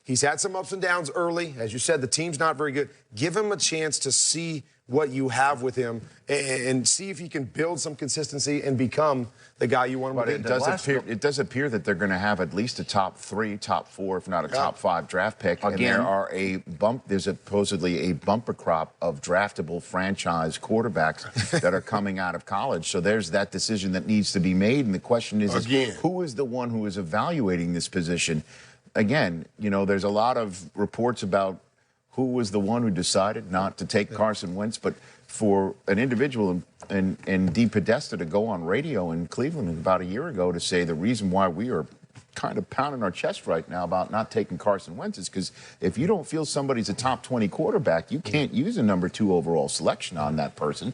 He's had some ups and downs early. As you said, the team's not very good. Give him a chance to see what you have with him and see if he can build some consistency and become the guy you want him to be.
It does appear that they're going to have at least a top 3, top 4, if not a top 5 draft pick. And there's supposedly a bumper crop of draftable franchise quarterbacks that are coming out of college. So there's that decision that needs to be made. And the question is who is the one who is evaluating this position? Again, you know, there's a lot of reports about who was the one who decided not to take Carson Wentz, but for an individual and Dee Podesta to go on radio in Cleveland about a year ago to say the reason why we are kind of pounding our chest right now about not taking Carson Wentz is because if you don't feel somebody's a top 20 quarterback, you can't use a number 2 overall selection on that person.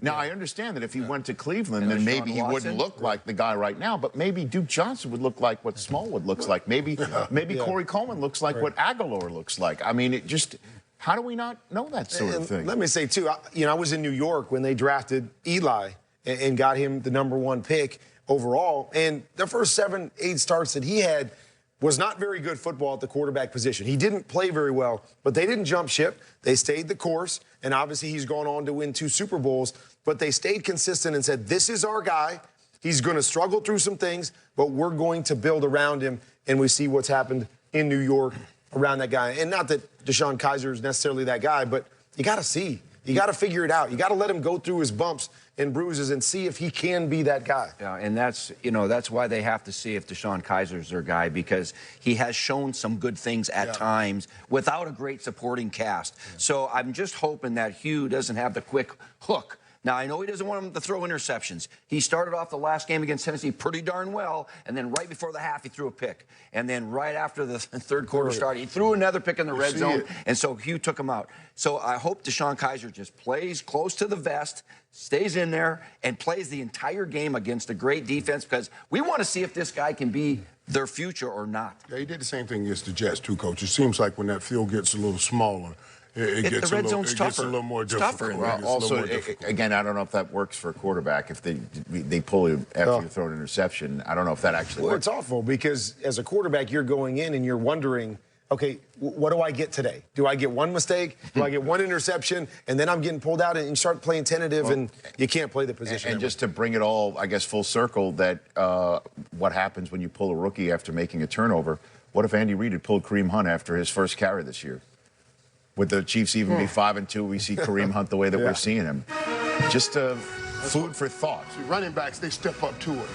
Now, I understand that if he went to Cleveland, then maybe he wouldn't look like the guy right now, but maybe Duke Johnson would look like what Smallwood looks like. Maybe Corey Coleman looks like what Aguilar looks like. I mean, it just, how do we not know that sort of thing?
Let me say, too, I was in New York when they drafted Eli and got him the #1 pick overall, and the first 7, 8 starts that he had was not very good football at the quarterback position. He didn't play very well, but they didn't jump ship. They stayed the course, and obviously he's gone on to win 2 Super Bowls, but they stayed consistent and said, this is our guy. He's going to struggle through some things, but we're going to build around him, and we see what's happened in New York around that guy. And not that Deshaun Kaiser is necessarily that guy, but you got to see. You got to figure it out. You got to let him go through his bumps and bruises and see if he can be that guy.
Yeah, and that's why they have to see if Deshaun Kaiser's their guy, because he has shown some good things at times without a great supporting cast. So I'm just hoping that Hugh doesn't have the quick hook. Now, I know he doesn't want him to throw interceptions. He started off the last game against Tennessee pretty darn well, and then right before the half, he threw a pick. And then right after the third quarter started, he threw another pick in the red zone, and so Hugh took him out. So I hope Deshaun Kaiser just plays close to the vest, stays in there, and plays the entire game against a great defense, because we want to see if this guy can be their future or not.
Yeah, he did the same thing against the Jets, too, Coach. It seems like when that field gets a little smaller, it gets a little more difficult.
Well, also, again, I don't know if that works for a quarterback. If they pull you after you throw an interception, I don't know if that actually works.
It's awful because as a quarterback, you're going in and you're wondering, okay, what do I get today? Do I get one mistake? Do I get one interception? And then I'm getting pulled out and you start playing tentative and you can't play the position.
And just to bring it all, I guess, full circle, that what happens when you pull a rookie after making a turnover? What if Andy Reid had pulled Kareem Hunt after his first carry this year? Would the Chiefs even be 5-2? We see Kareem Hunt the way that we're seeing him. Just food for thought.
See, running backs, they step up to it.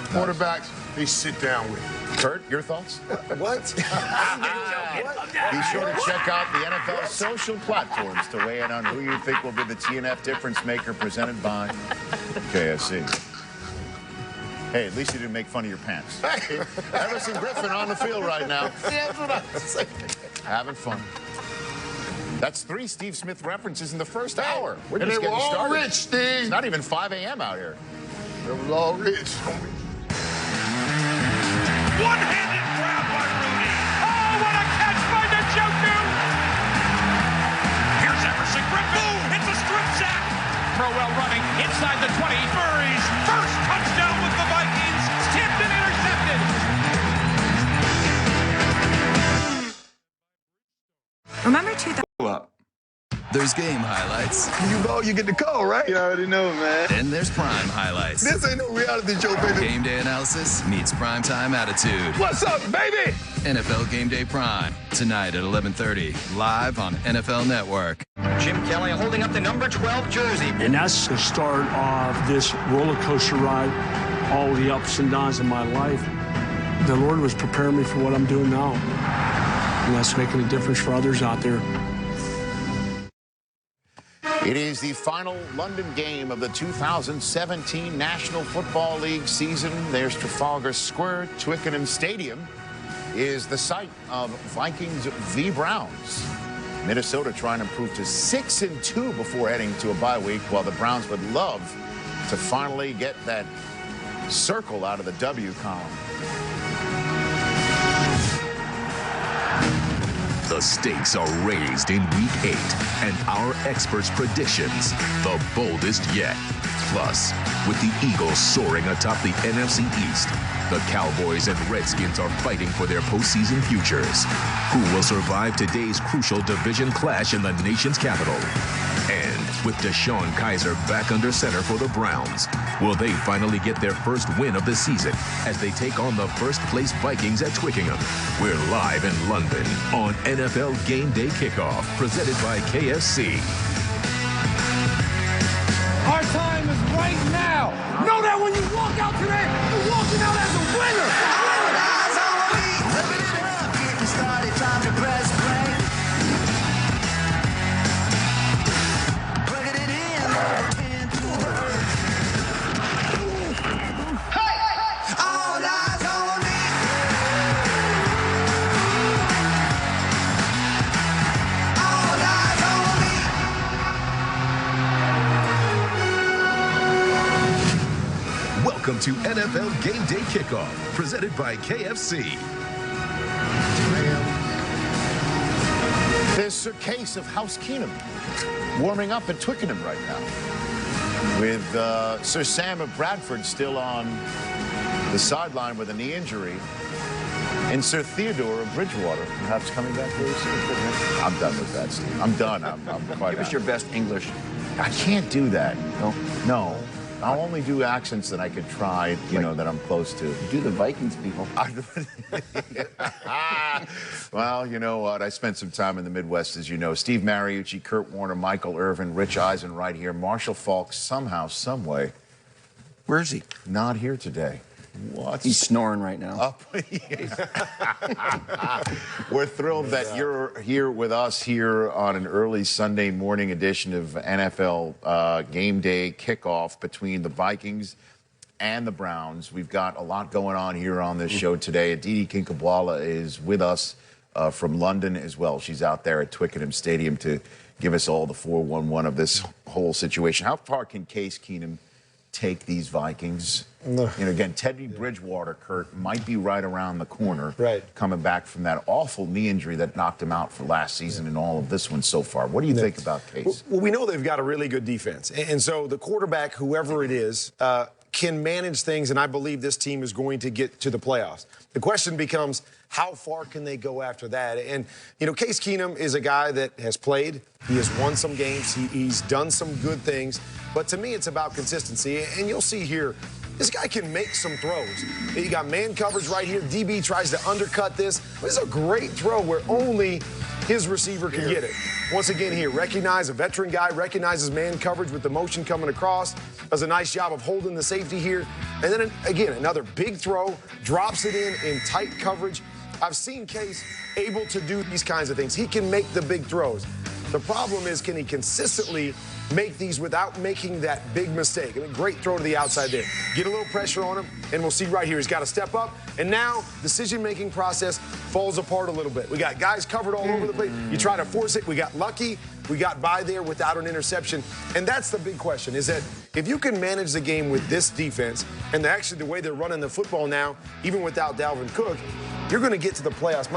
Quarterbacks, they sit down with it.
Kurt, your thoughts?
What?
Be sure to check out the NFL social platforms to weigh in on who you think will be the TNF difference maker, presented by KFC. Hey, at least you didn't make fun of your pants. Hey, Everson Griffin on the field right now. That's what I was saying. Having fun. That's 3 Steve Smith references in the first hour. We're just getting started.
All rich, Steve.
It's not even 5 a.m. out here.
They were all rich.
One-handed grab by Rooney. Oh, what a catch by Njoku! Here's Everson Griffin. Boom. It's a strip sack. Crowell running inside the 20. Murray's first touchdown with the Vikings. Tipped and intercepted.
Remember 2000.
There's game highlights.
You go, you get the call, right? You already know, man.
Then there's prime highlights.
This ain't no reality show, baby.
Game day analysis meets primetime attitude.
What's up, baby?
NFL Game Day Prime, tonight at 11:30, live on NFL Network.
Jim Kelly holding up the number 12 jersey.
And that's the start of this roller coaster ride, all the ups and downs of my life. The Lord was preparing me for what I'm doing now. And that's making a difference for others out there.
It is the final London game of the 2017 National Football League season. There's Trafalgar Square. Twickenham Stadium is the site of Vikings v. Browns. Minnesota trying to improve to 6-2 before heading to a bye week, while the Browns would love to finally get that circle out of the W column.
The stakes are raised in Week 8, and our experts' predictions, the boldest yet. Plus, with the Eagles soaring atop the NFC East, the Cowboys and Redskins are fighting for their postseason futures. Who will survive today's crucial division clash in the nation's capital? And with Deshaun Kaiser back under center for the Browns, will they finally get their first win of the season as they take on the first-place Vikings at Twickenham? We're live in London on NFL Gameday Kickoff, presented by KFC.
Our time is right now. Know that when you walk out today, you're walking out as a winner.
All eyes on me. Living it up. Getting started. Time to press play. Plugging it in. Into the earth. Hey! All eyes on me. All eyes on me.
Welcome to NFL Gameday Kickoff, presented by KFC.
There's Sir Case of House Keenum warming up at Twickenham right now, with Sir Sam of Bradford still on the sideline with a knee injury, and Sir Theodore of Bridgewater perhaps coming back very soon. I'm done with that, Steve. I'm done. I'm quite
Give us your best English.
I can't do that. No. I'll only do accents that I could try, that I'm close to.
Do the Vikings people.
Well, you know what? I spent some time in the Midwest, as you know. Steve Mariucci, Kurt Warner, Michael Irvin, Rich Eisen right here. Marshall Falk, somehow, someway.
Where is he?
Not here today. What?
He's snoring right now.
We're thrilled that you're here with us here on an early Sunday morning edition of NFL Game Day Kickoff between the Vikings and the Browns. We've got a lot going on here on this show today. Aditi Kinkhabwala is with us from London as well. She's out there at Twickenham Stadium to give us all the 411 of this whole situation. How far can Case Keenum take these Vikings? Again, Teddy Bridgewater, Kurt, might be right around the corner, coming back from that awful knee injury that knocked him out for last season and all of this one so far. What do you think about Case?
Well, we know they've got a really good defense. And so the quarterback, whoever it is, can manage things, and I believe this team is going to get to the playoffs. The question becomes, how far can they go after that? And, Case Keenum is a guy that has played. He has won some games. He's done some good things. But to me, it's about consistency. And you'll see here, this guy can make some throws. You got man coverage right here. DB tries to undercut this. This is a great throw where only his receiver can get it. Once again here, recognize a veteran guy, recognizes man coverage with the motion coming across, does a nice job of holding the safety here. And then, again, another big throw, drops it in tight coverage. I've seen Case able to do these kinds of things. He can make the big throws. The problem is, can he consistently make these without making that big mistake? Great throw to the outside there. Get a little pressure on him, and we'll see right here. He's got to step up, and now decision-making process falls apart a little bit. We got guys covered all over the place. You try to force it. We got lucky. We got by there without an interception. And that's the big question, is that if you can manage the game with this defense, and actually the way they're running the football now, even without Dalvin Cook, you're going to get to the playoffs.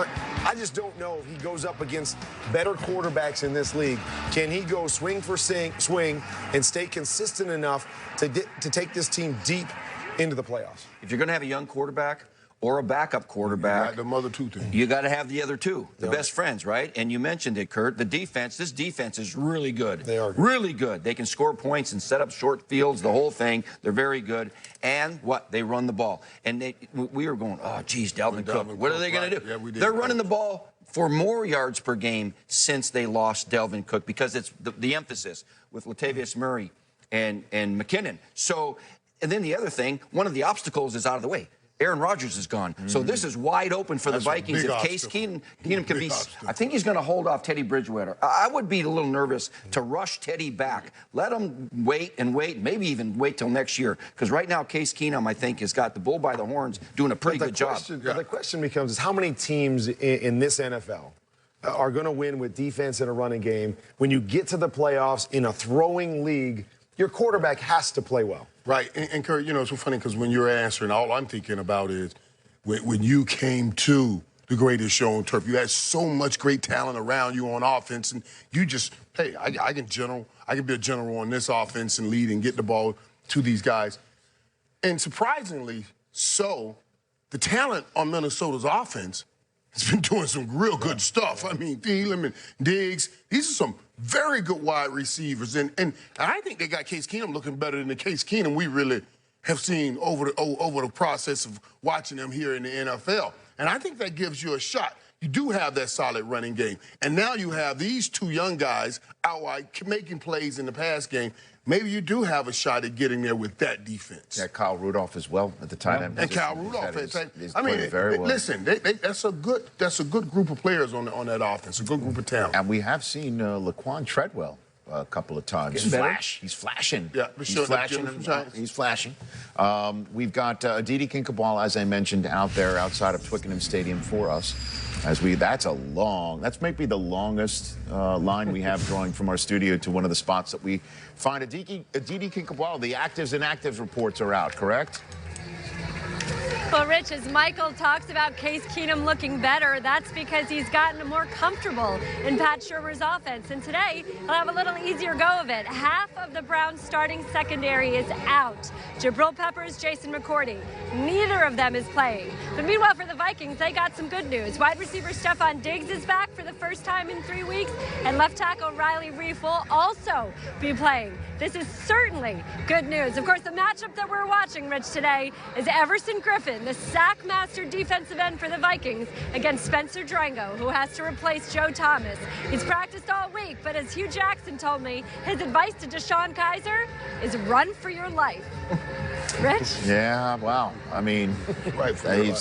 I just don't know if he goes up against better quarterbacks in this league. Can he go swing for swing and stay consistent enough to take this team deep into the playoffs?
If you're going to have a young quarterback or a backup quarterback, you got to have the other two, the best friends, right? And you mentioned it, Kurt. This defense is really good. They are good. Really good. They can score points and set up short fields, the whole thing. They're very good. And they run the ball. And we were going, oh, geez, Dalvin Cook. What are they going to do? Yeah, they're running the ball for more yards per game since they lost Dalvin Cook, because it's the emphasis with Latavius Murray and McKinnon. So, and then the other thing, one of the obstacles is out of the way. Aaron Rodgers is gone. So this is wide open for the Vikings. If Case Keenum can be, I think he's going to hold off Teddy Bridgewater. I would be a little nervous to rush Teddy back. Let him wait and wait, maybe even wait till next year. Because right now, Case Keenum, I think, has got the bull by the horns, doing a pretty good job.
The question becomes, is how many teams in this NFL are going to win with defense and a running game? When you get to the playoffs in a throwing league, your quarterback has to play well.
Right. And Kurt, it's so funny because when you're answering, all I'm thinking about is when you came to the greatest show on turf. You had so much great talent around you on offense, and you just, hey, I can be a general on this offense and lead and get the ball to these guys. And surprisingly so, the talent on Minnesota's offense has been doing some real good stuff. I mean, Thielen and Diggs, these are some very good wide receivers. And I think they got Case Keenum looking better than the Case Keenum we really have seen over the process of watching them here in the NFL. And I think that gives you a shot. You do have that solid running game. And now you have these two young guys out making plays in the pass game. Maybe you do have a shot at getting there with that defense.
Yeah, Kyle Rudolph as well at the tight end.
And Kyle Rudolph,
I mean, very well.
Listen, that's a good group of players on that offense, a good group of talent.
And we have seen Laquan Treadwell a couple of times. He's flashing. Yeah, he's flashing. He's flashing. We've got Aditi Kinkhabwala, as I mentioned, out there outside of Twickenham Stadium for us. That's maybe the longest line we have drawing from our studio to one of the spots that we find. Aditi Kinkhabwala, the actives and actives reports are out, correct?
Well, Rich, as Michael talks about Case Keenum looking better, that's because he's gotten more comfortable in Pat Shurmur's offense. And today, he'll have a little easier go of it. Half of the Browns' starting secondary is out. Jabril Peppers, Jason McCourty. Neither of them is playing. But meanwhile, for the Vikings, they got some good news. Wide receiver Stephon Diggs is back for the first time in 3 weeks, and left tackle Riley Reiff will also be playing. This is certainly good news. Of course, the matchup that we're watching, Rich, today is Everson Griffin, the sack master defensive end for the Vikings, against Spencer Drango, who has to replace Joe Thomas. He's practiced all week, but as Hugh Jackson told me, his advice to Deshaun Kaiser is run for your life. Rich?
Yeah, wow. I mean,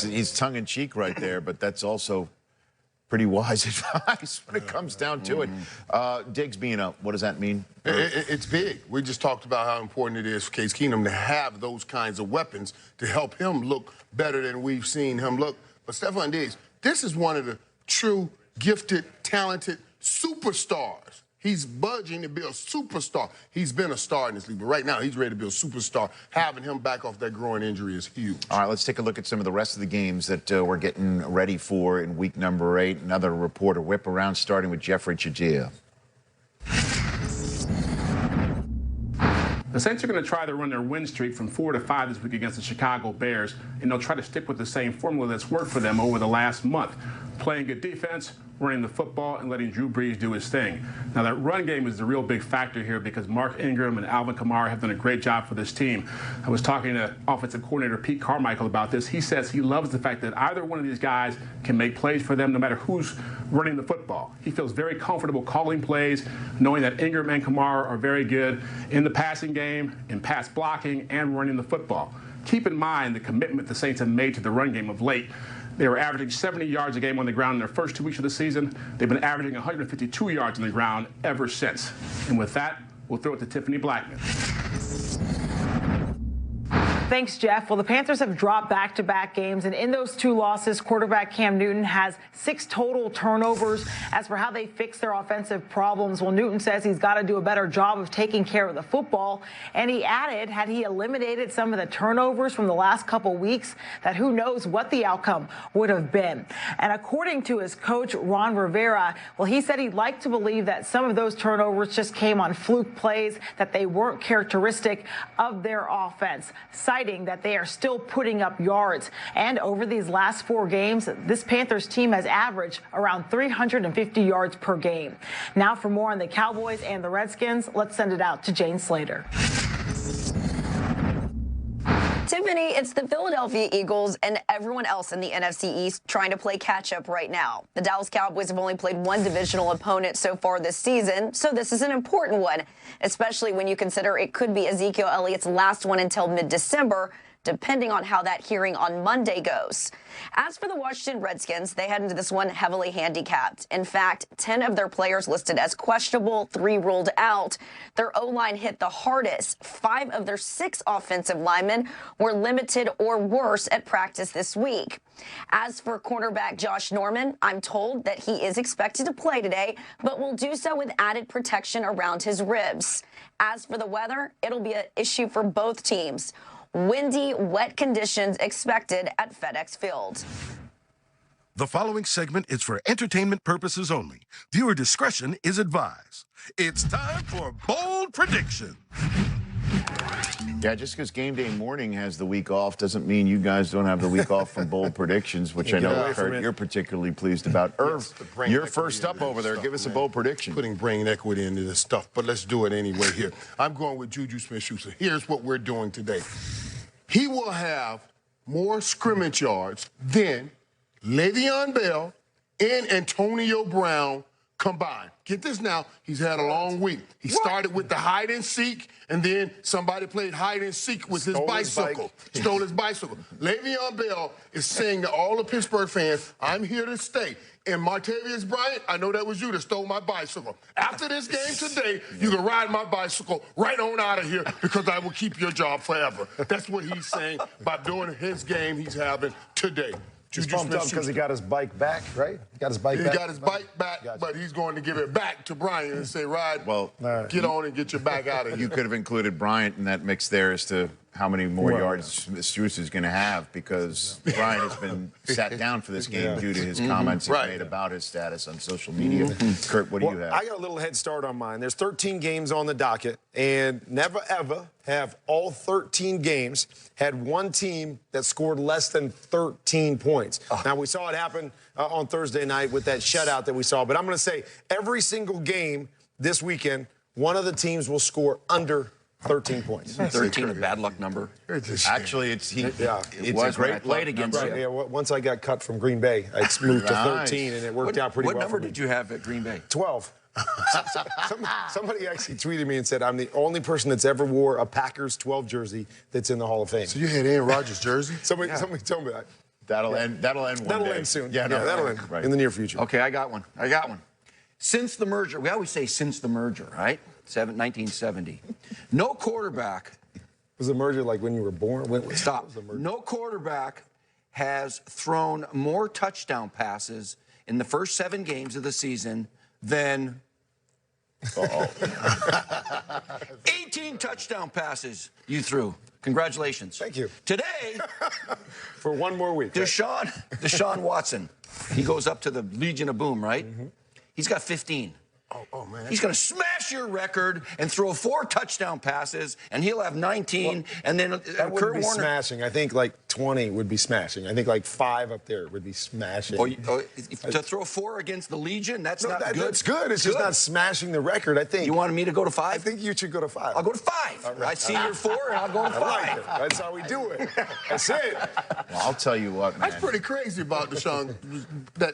he's tongue-in-cheek right there, but that's also pretty wise advice when it comes down to it. Diggs being up, what does that mean?
It's big. We just talked about how important it is for Case Keenum to have those kinds of weapons to help him look better than we've seen him look. But Stephon Diggs, this is one of the true, gifted, talented superstars. He's budging to be a superstar. He's been a star in this league, but right now he's ready to be a superstar. Having him back off that groin injury is huge.
All right, let's take a look at some of the rest of the games that we're getting ready for in week number 8. Another reporter whip around, starting with Jeffrey Chagia.
The Saints are going to try to run their win streak from 4 to 5 this week against the Chicago Bears, and they'll try to stick with the same formula that's worked for them over the last month. Playing good defense, running the football, and letting Drew Brees do his thing. Now, that run game is the real big factor here because Mark Ingram and Alvin Kamara have done a great job for this team. I was talking to offensive coordinator Pete Carmichael about this. He says he loves the fact that either one of these guys can make plays for them no matter who's running the football. He feels very comfortable calling plays, knowing that Ingram and Kamara are very good in the passing game, in pass blocking, and running the football. Keep in mind the commitment the Saints have made to the run game of late. They were averaging 70 yards a game on the ground in their first 2 weeks of the season. They've been averaging 152 yards on the ground ever since. And with that, we'll throw it to Tiffany Blackman.
Thanks, Jeff. Well, the Panthers have dropped back-to-back games, and in those 2 losses, quarterback Cam Newton has 6 total turnovers. As for how they fix their offensive problems, well, Newton says he's got to do a better job of taking care of the football. And he added, had he eliminated some of the turnovers from the last couple weeks, that who knows what the outcome would have been. And according to his coach, Ron Rivera, well, he said he'd like to believe that some of those turnovers just came on fluke plays, that they weren't characteristic of their offense, citing that they are still putting up yards. And over these last 4 games, this Panthers team has averaged around 350 yards per game. Now for more on the Cowboys and the Redskins, let's send it out to Jane Slater.
Tiffany, it's the Philadelphia Eagles and everyone else in the NFC East trying to play catch-up right now. The Dallas Cowboys have only played one divisional opponent so far this season, so this is an important one, especially when you consider it could be Ezekiel Elliott's last one until mid-December, depending on how that hearing on Monday goes. As for the Washington Redskins, they head into this one heavily handicapped. In fact, 10 of their players listed as questionable, 3 ruled out. Their O-line hit the hardest. 5 of their 6 offensive linemen were limited or worse at practice this week. As for cornerback Josh Norman, I'm told that he is expected to play today, but will do so with added protection around his ribs. As for the weather, it'll be an issue for both teams. Windy, wet conditions expected at FedEx Field.
The following segment is for entertainment purposes only. Viewer discretion is advised. It's time for Bold Prediction.
Yeah, just because Game Day Morning has the week off doesn't mean you guys don't have the week off from Bold Predictions, which I know, Kurt, you're particularly pleased about. Irv, you're first up over there. Give us a bold prediction.
Putting brain equity into this stuff, but let's do it anyway here. I'm going with Juju Smith-Schuster. Here's what we're doing today. He will have more scrimmage yards than Le'Veon Bell and Antonio Brown combined. Get this now, he's had a long week. He started with the hide and seek, and then somebody played hide and seek with his bicycle. Stole his bicycle. Le'Veon Bell is saying to all the Pittsburgh fans, I'm here to stay. And Martavius Bryant, I know that was you that stole my bicycle. After this game today, you can ride my bicycle right on out of here because I will keep your job forever. That's what he's saying by doing his game he's having today.
He's pumped up because he got his bike back, right? He got his bike back.
He got his bike back, but he's going to give it back to Bryant and say, Ride, get on and get your back out of here.
You could have included Bryant in that mix there as to how many more yards Smith-Schuster is going to have, because Bryant has been sat down for this game due to his comments he's made about his status on social media. Kurt, what do you have?
I got a little head start on mine. There's 13 games on the docket, and never, ever have all 13 games had one team that scored less than 13 points. Now, we saw it happen on Thursday night with that shutout that we saw, but I'm going to say every single game this weekend, one of the teams will score under 13 points.
13, a bad luck number.
Actually, it's
a great play against you.
Yeah, once I got cut from Green Bay, I moved to 13, and it worked out pretty well.
What number did you have at Green Bay?
12. Somebody actually tweeted me and said, I'm the only person that's ever wore a Packers 12 jersey that's in the Hall of Fame.
So you had Aaron Rodgers' jersey?
Somebody told me that.
That'll end one day.
That'll end soon.
Yeah,
that'll end in the near future.
Okay, I got one. Since the merger, we always say since the merger, right? 1970. No quarterback.
Was the merger like when you were born?
Stop. No quarterback has thrown more touchdown passes in the first 7 games of the season than 18 touchdown passes you threw. Congratulations.
Thank you.
Today,
for one more week.
Deshaun Watson. He goes up to the Legion of Boom, right? He's got 15.
Oh, man.
He's going to smash your record and throw 4 touchdown passes, and he'll have 19. And then
that wouldn't be smashing. I think like 20 would be smashing. I think like 5 up there would be smashing.
To throw 4 against the Legion, that's not good.
That's good. It's just not smashing the record, I think.
You wanted me to go to 5?
I think you should go to 5.
I'll go to 5. Right. I see your 4, and I'll go to 5.
I like it. That's how we do it. That's it.
Well, I'll tell you what, man.
That's pretty crazy about Deshaun.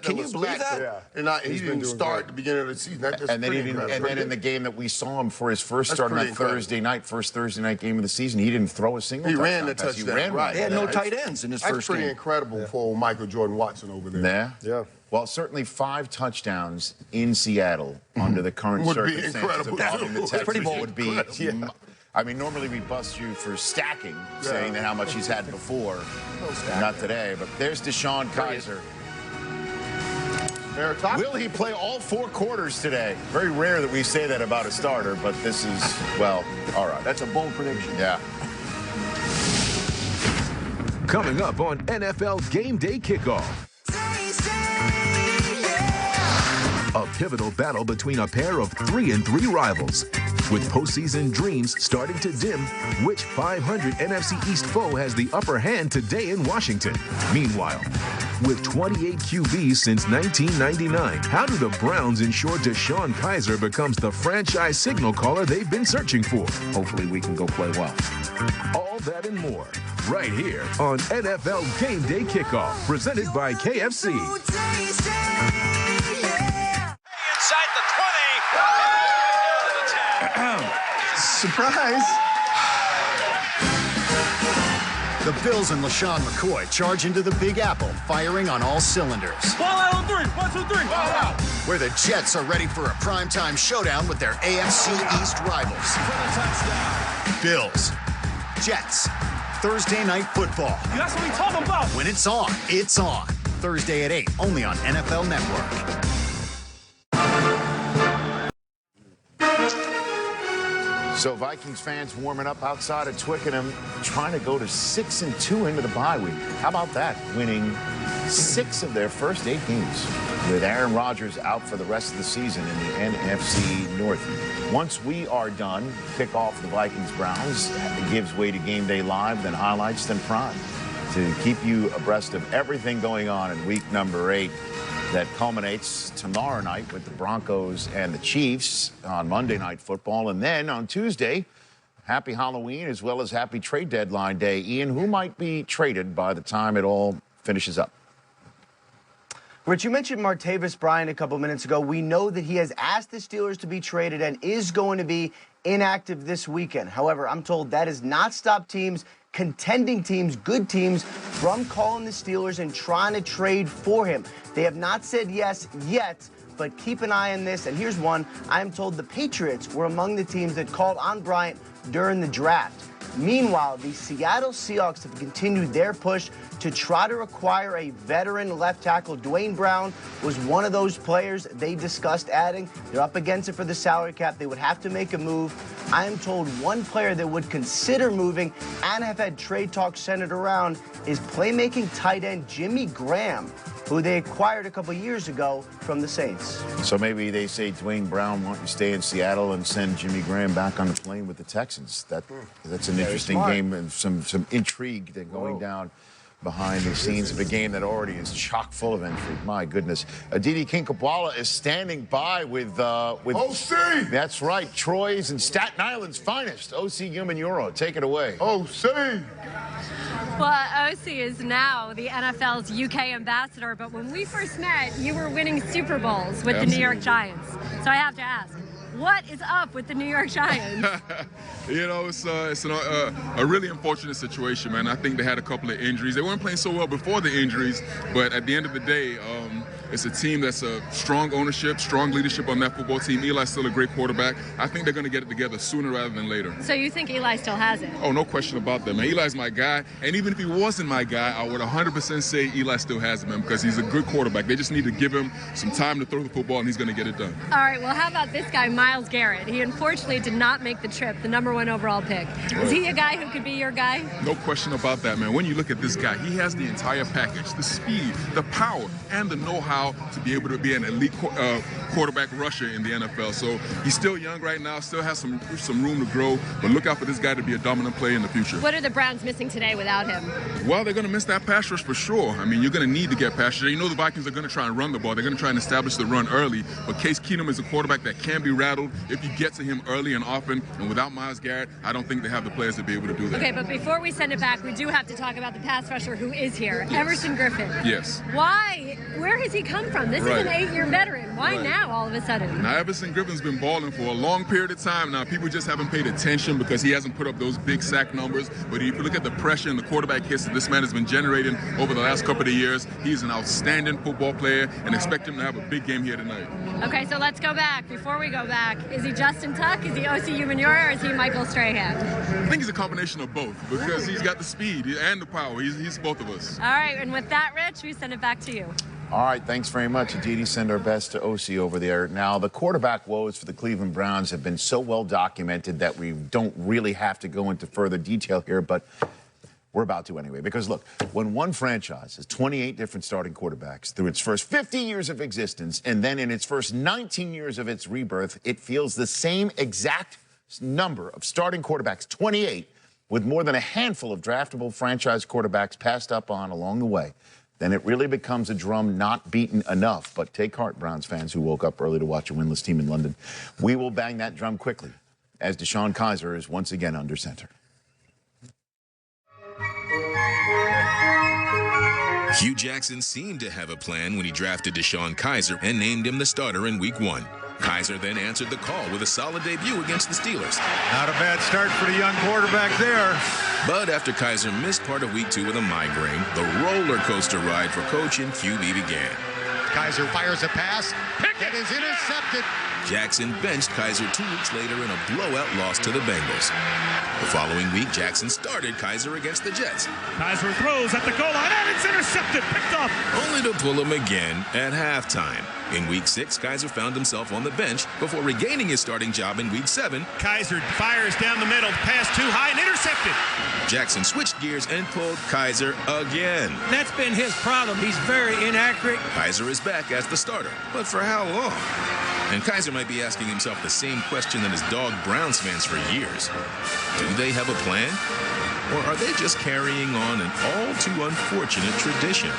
Can you believe that?
Yeah. And he didn't start at the beginning of the season.
And then in the game that we saw him for his first start on that Thursday night game of the season, he didn't throw a single touchdown.
He ran the touchdown.
He ran
right.
They had no tight ends in his first game.
That's pretty incredible for Michael Jordan Watson over there.
Yeah.
Well, certainly 5 touchdowns in Seattle under the current circumstances of having the Texans would be. I mean, normally we bust you for stacking, saying that how much he's had before. Not today, but there's Deshaun Kaiser. Will he play all 4 quarters today? Very rare that we say that about a starter, but this is, well, all right.
That's a bold prediction.
Yeah.
Coming up on NFL Gameday Kickoff. A pivotal battle between a pair of 3-3 rivals. With postseason dreams starting to dim, which 500 NFC East foe has the upper hand today in Washington? Meanwhile, with 28 QBs since 1999, how do the Browns ensure Deshaun Kaiser becomes the franchise signal caller they've been searching for? Hopefully we can go play well. All that and more, right here on NFL Gameday Kickoff, presented by KFC.
Inside the 20.
Surprise! The Bills and LaShawn McCoy charge into the Big Apple, firing on all cylinders.
Ball out on 3. 1, 2, 3. Ball out.
Where the Jets are ready for a primetime showdown with their AFC East rivals.
For the touchdown.
Bills, Jets, Thursday Night Football.
That's what we talking about.
When it's on, it's on. Thursday at 8, only on NFL Network.
So Vikings fans warming up outside of Twickenham, trying to go to 6-2 into the bye week. How about that? Winning 6 of their first 8 games, with Aaron Rodgers out for the rest of the season in the NFC North. Once we are done, kick off the Vikings-Browns. It gives way to Game Day Live, then highlights, then prime, to keep you abreast of everything going on in week number 8. That culminates tomorrow night with the Broncos and the Chiefs on Monday Night Football. And then on Tuesday, happy Halloween as well as happy trade deadline day. Ian, who might be traded by the time it all finishes up?
Rich, you mentioned Martavis Bryant a couple minutes ago. We know that he has asked the Steelers to be traded and is going to be inactive this weekend. However, I'm told that has not stopped teams, contending teams, good teams, from calling the Steelers and trying to trade for him. They have not said yes yet, but keep an eye on this. And here's one. I am told the Patriots were among the teams that called on Bryant during the draft. Meanwhile, the Seattle Seahawks have continued their push to try to acquire a veteran left tackle. Dwayne Brown was one of those players they discussed adding. They're up against it for the salary cap. They would have to make a move. I am told one player that would consider moving and have had trade talks centered around is playmaking tight end Jimmy Graham, who they acquired a couple years ago from the Saints.
So maybe they say Dwayne Brown wants to stay in Seattle and send Jimmy Graham back on the plane with the Texans. That's an interesting game and some intrigue that going down behind the scenes of a game that already is chock full of intrigue. My goodness. Aditi Kinkhabwala is standing by with OC. That's right, Troy's and Staten Island's finest, OC Umenyiora. Take it away.
OC.
Well, OC is now the NFL's UK ambassador, but when we first met, you were winning Super Bowls with the New York Giants. So I have to ask, what is up with the New York Giants?
You know, it's a really unfortunate situation, man. I think they had a couple of injuries. They weren't playing so well before the injuries, but at the end of the day, it's a team that's a strong ownership, strong leadership on that football team. Eli's still a great quarterback. I think they're going to get it together sooner rather than later.
So you think Eli still has it?
Oh, no question about that, man. Eli's my guy, and even if he wasn't my guy, I would 100% say Eli still has it, man, because he's a good quarterback. They just need to give him some time to throw the football, and he's going to get it done.
All right, well, how about this guy, Myles Garrett? He unfortunately did not make the trip, the #1 overall pick. Is he a guy who could be your guy?
No question about that, man. When you look at this guy, he has the entire package, the speed, the power, and the know-how to be able to be an elite quarterback rusher in the NFL. So he's still young right now, still has some room to grow, but look out for this guy to be a dominant player in the future.
What are the Browns missing today without him?
Well, they're going to miss that pass rush for sure. I mean, you're going to need to get pass rush. You know the Vikings are going to try and run the ball. They're going to try and establish the run early, but Case Keenum is a quarterback that can be rattled if you get to him early and often, and without Myles Garrett, I don't think they have the players to be able to do that.
Okay, but before we send it back, we do have to talk about the pass rusher who is here, Everson Griffin.
Yes.
Why? Where has he come from? This is an 8-year veteran. Why now, all of a sudden?
Now, Everson Griffin's been balling for a long period of time now. People just haven't paid attention because he hasn't put up those big sack numbers. But if you look at the pressure and the quarterback hits that this man has been generating over the last couple of years, he's an outstanding football player, and expect him to have a big game here tonight.
Okay, so let's go back. Before we go back, is he Justin Tuck? Is he OC Umenyiora, or is he Michael Strahan?
I think he's a combination of both because he's got the speed and the power. He's both of us.
All right, and with that, Rich, we send it back to you.
All right, thanks very much, Aditi. Send our best to OC over there. Now, the quarterback woes for the Cleveland Browns have been so well documented that we don't really have to go into further detail here, but we're about to anyway. Because, look, when one franchise has 28 different starting quarterbacks through its first 50 years of existence, and then in its first 19 years of its rebirth, it feels the same exact number of starting quarterbacks, 28, with more than a handful of draftable franchise quarterbacks passed up on along the way, then it really becomes a drum not beaten enough. But take heart, Browns fans who woke up early to watch a winless team in London. We will bang that drum quickly as DeShone Kizer is once again under center.
Hugh Jackson seemed to have a plan when he drafted DeShone Kizer and named him the starter in Week 1. Kizer then answered the call with a solid debut against the Steelers.
Not a bad start for the young quarterback there.
But after Kizer missed part of Week 2 with a migraine, the roller coaster ride for coach and QB began.
Kizer fires a pass. It is intercepted.
Jackson benched Kaiser 2 weeks later in a blowout loss to the Bengals. The following week, Jackson started Kaiser against the Jets.
Kaiser throws at the goal line, and it's intercepted, picked off.
Only to pull him again at halftime. In Week 6, Kaiser found himself on the bench before regaining his starting job in Week 7.
Kaiser fires down the middle, pass too high and intercepted.
Jackson switched gears and pulled Kaiser again.
That's been his problem. He's very inaccurate.
Kaiser is back as the starter, but for how long? And Kaiser might be asking himself the same question that his dog Browns fans for years. Do they have a plan? Or are they just carrying on an all too unfortunate tradition?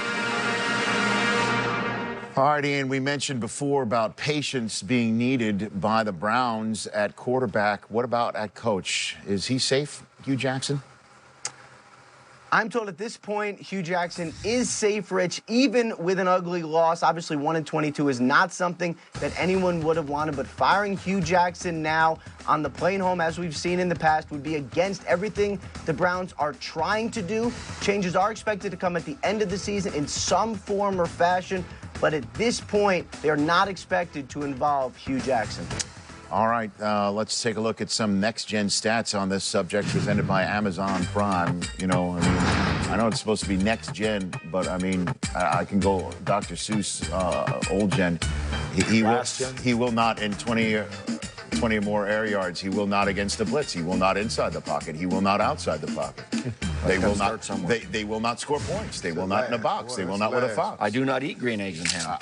All right, Ian, we mentioned before about patience being needed by the Browns at quarterback. What about at coach? Is he safe, Hugh Jackson?
I'm told at this point, Hugh Jackson is safe, Rich, even with an ugly loss. Obviously, 1-22 is not something that anyone would have wanted, but firing Hugh Jackson now on the plane home, as we've seen in the past, would be against everything the Browns are trying to do. Changes are expected to come at the end of the season in some form or fashion, but at this point, they are not expected to involve Hugh Jackson.
All right, let's take a look at some next-gen stats on this subject presented by Amazon Prime. You know, I mean, I know it's supposed to be next-gen, but, I mean, I can go Dr. Seuss, old-gen. He will not in 20 or more air yards. He will not against the blitz. He will not inside the pocket. He will not outside the pocket. They will not. They will not score points. They will not in a box. They will not with a fox.
I do not eat green eggs and ham.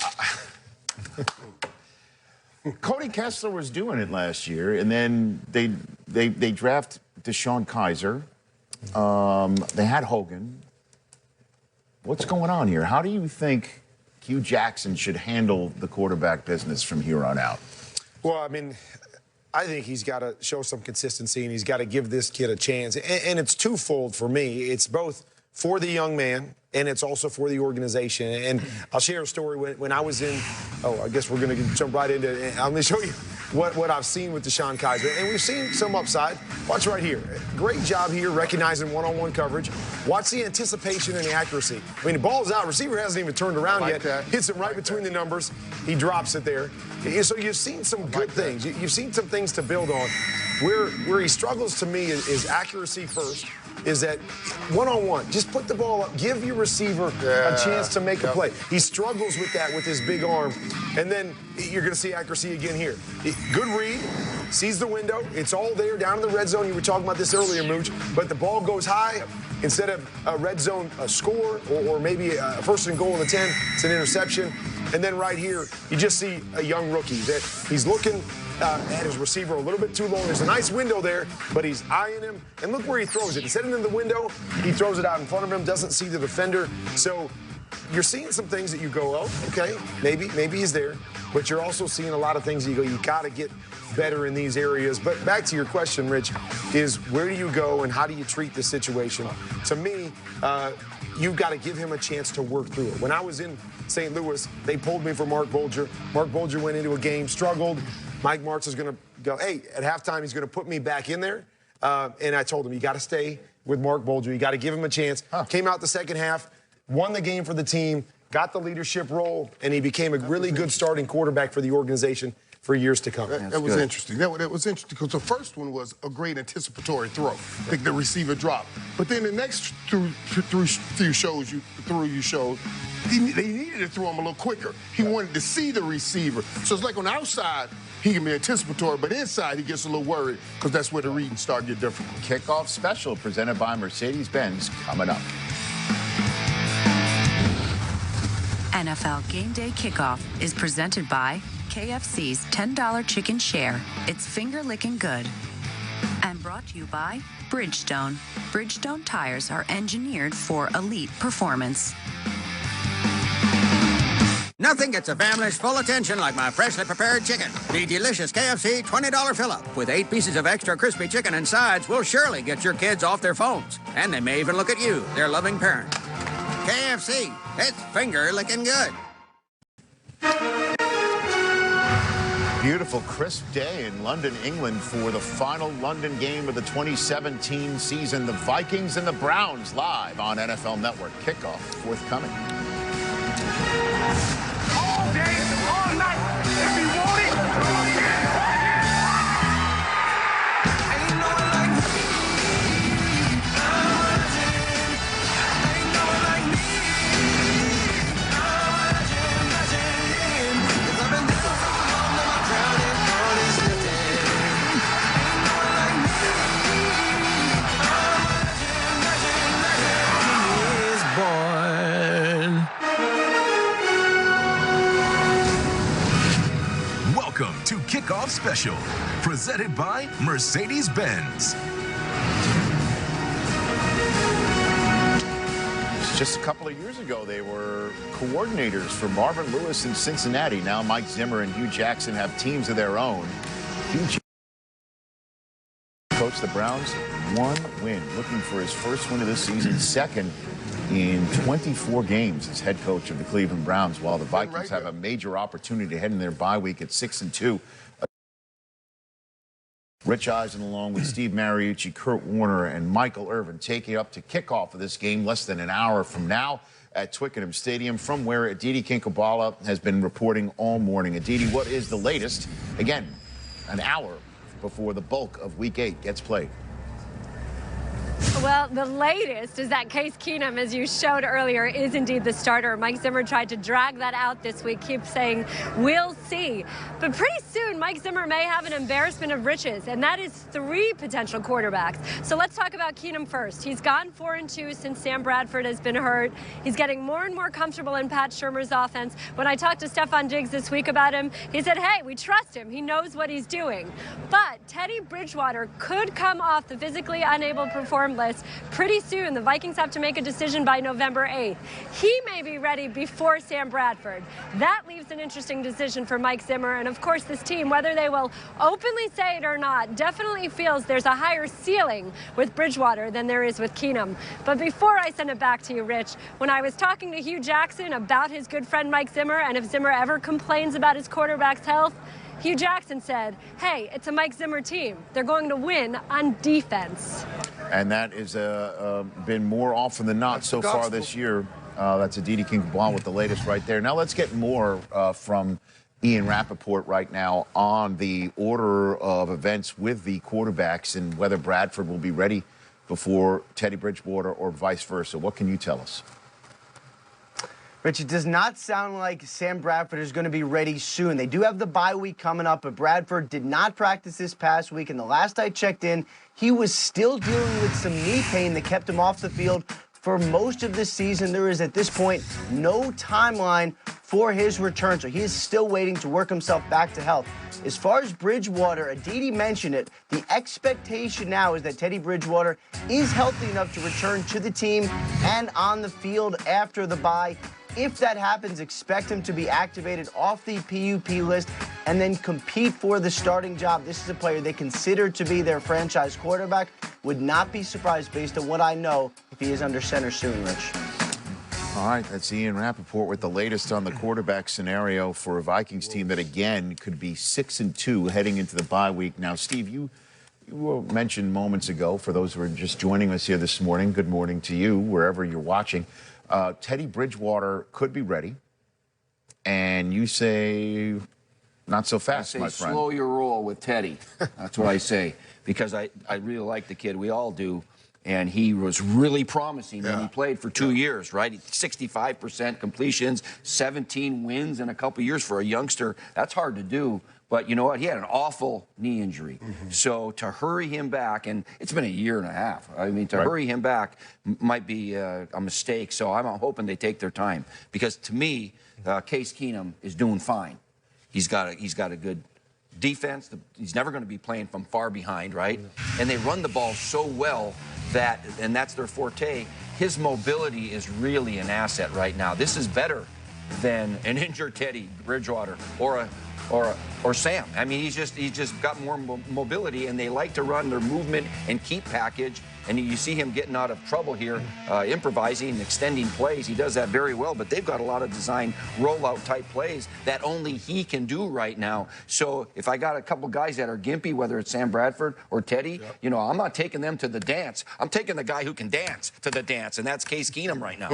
Cody Kessler was doing it last year, and then they draft Deshaun Kaiser. They had Hogan. What's going on here? How do you think Hugh Jackson should handle the quarterback business from here on out?
Well, I mean, I think he's got to show some consistency, and he's got to give this kid a chance. And it's twofold for me. It's both for the young man, and it's also for the organization. And I'll share a story when I was in, I guess we're going to jump right into it. I'm going to show you what I've seen with Deshaun Kaiser. And we've seen some upside. Watch right here. Great job here recognizing one-on-one coverage. Watch the anticipation and the accuracy. I mean, the ball's out. Receiver hasn't even turned around yet. Hits it right between the numbers. He drops it there. So you've seen some good things. You've seen some things to build on. Where he struggles to me is accuracy first. Is that one-on-one. Just put the ball up. Give your receiver a chance to make a play. He struggles with that with his big arm. And then you're going to see accuracy again here. Good read. Sees the window. It's all there down in the red zone. You were talking about this earlier, Mooch. But the ball goes high. Instead of a red zone score or maybe a first and goal in the 10, it's an interception. And then right here, you just see a young rookie that he's looking at his receiver a little bit too long. There's a nice window there, but he's eyeing him. And look where he throws it. Instead of in the window, he throws it out in front of him, doesn't see the defender. So you're seeing some things that you go, oh, okay, maybe he's there. But you're also seeing a lot of things that you go, you got to get better in these areas. But back to your question, Rich, is where do you go and how do you treat this situation? To me, you've got to give him a chance to work through it. When I was in St. Louis, they pulled me for Mark Bolger. Mark Bolger went into a game, struggled. Mike Martz is going to go, hey, at halftime, he's going to put me back in there. And I told him, you got to stay with Mark Bolger. You got to give him a chance. Came out the second half, won the game for the team, got the leadership role, and he became a really good starting quarterback for the organization for years to come.
That was interesting. That was interesting because the first one was a great anticipatory throw. I think the receiver dropped. But then the next few shows you showed, they needed to throw him a little quicker. He wanted to see the receiver. So it's like on the outside, he can be anticipatory, but inside he gets a little worried because that's where the readings start to get difficult.
Kickoff special presented by Mercedes-Benz coming up.
NFL Gameday Kickoff is presented by KFC's $10 chicken share. It's finger-licking good. And brought to you by Bridgestone. Bridgestone tires are engineered for elite performance.
Nothing gets a family's full attention like my freshly prepared chicken. The delicious KFC $20 fill-up with 8 pieces of extra crispy chicken and sides will surely get your kids off their phones. And they may even look at you, their loving parent. KFC, it's finger-licking good.
Beautiful, crisp day in London, England for the final London game of the 2017 season. The Vikings and the Browns live on NFL Network. Kickoff forthcoming.
All day, all night, if you want it,
Special, presented by Mercedes-Benz.
Just a couple of years ago, they were coordinators for Marvin Lewis in Cincinnati. Now Mike Zimmer and Hugh Jackson have teams of their own. Hugh Jackson coached the Browns, 1 win, looking for his first win of this season, second in 24 games as head coach of the Cleveland Browns, while the Vikings have a major opportunity to head in their bye week at 6-2. Rich Eisen, along with Steve Mariucci, Kurt Warner, and Michael Irvin, take you up to kickoff of this game less than an hour from now at Twickenham Stadium, from where Aditi Kinkhabwala has been reporting all morning. Aditi, what is the latest? Again, an hour before the bulk of Week 8 gets played.
Well, the latest is that Case Keenum, as you showed earlier, is indeed the starter. Mike Zimmer tried to drag that out this week, keeps saying, we'll see. But pretty soon, Mike Zimmer may have an embarrassment of riches, and that is 3 potential quarterbacks. So let's talk about Keenum first. He's gone 4-2 since Sam Bradford has been hurt. He's getting more and more comfortable in Pat Shurmur's offense. When I talked to Stephon Diggs this week about him, he said, hey, we trust him. He knows what he's doing. But Teddy Bridgewater could come off the physically unable to perform list pretty soon. The Vikings have to make a decision by November 8th. He may be ready before Sam Bradford. That leaves an interesting decision for Mike Zimmer. And of course, this team, whether they will openly say it or not, definitely feels there's a higher ceiling with Bridgewater than there is with Keenum. But before I send it back to you, Rich, when I was talking to Hugh Jackson about his good friend Mike Zimmer, and if Zimmer ever complains about his quarterback's health, Hugh Jackson said, hey, it's a Mike Zimmer team. They're going to win on defense. And that has been more often than not so far this year. That's Aditi Kinkhabwala with the latest right there. Now let's get more from Ian Rappaport right now on the order of events with the quarterbacks and whether Bradford will be ready before Teddy Bridgewater or vice versa. What can you tell us? Rich, it does not sound like Sam Bradford is going to be ready soon. They do have the bye week coming up, but Bradford did not practice this past week. And the last I checked in, he was still dealing with some knee pain that kept him off the field for most of the season. There is, at this point, no timeline for his return, so he is still waiting to work himself back to health. As far as Bridgewater, Aditi mentioned it, the expectation now is that Teddy Bridgewater is healthy enough to return to the team and on the field after the bye. If that happens, expect him to be activated off the PUP list and then compete for the starting job. This is a player they consider to be their franchise quarterback. Would not be surprised, based on what I know, if he is under center soon, Rich. All right, that's Ian Rappaport with the latest on the quarterback scenario for a Vikings team that, again, could be 6-2 heading into the bye week. Now, Steve, you mentioned moments ago, for those who are just joining us here this morning, good morning to you, wherever you're watching. Teddy Bridgewater could be ready, and you say not so fast, my friend.
Slow your roll with Teddy. That's what I say, because I really like the kid. We all do, and he was really promising when he played for 2 years, right? 65% completions, 17 wins in a couple years for a youngster. That's hard to do. But you know what? He had an awful knee injury. So to hurry him back, and it's been a year and a half. I mean, to hurry him back might be a mistake. So I'm hoping they take their time. Because to me, Case Keenum is doing fine. He's got a good defense. He's never going to be playing from far behind, right? And they run the ball so well that, and that's their forte, his mobility is really an asset right now. This is better than an injured Teddy Bridgewater or Sam. I mean, he's just got more mobility, and they like to run their movement and keep package. And you see him getting out of trouble here, improvising and extending plays. He does that very well, but they've got a lot of design rollout type plays that only he can do right now. So if I got a couple guys that are gimpy, whether it's Sam Bradford or Teddy, you know, I'm not taking them to the dance. I'm taking the guy who can dance to the dance, and that's Case Keenum right now.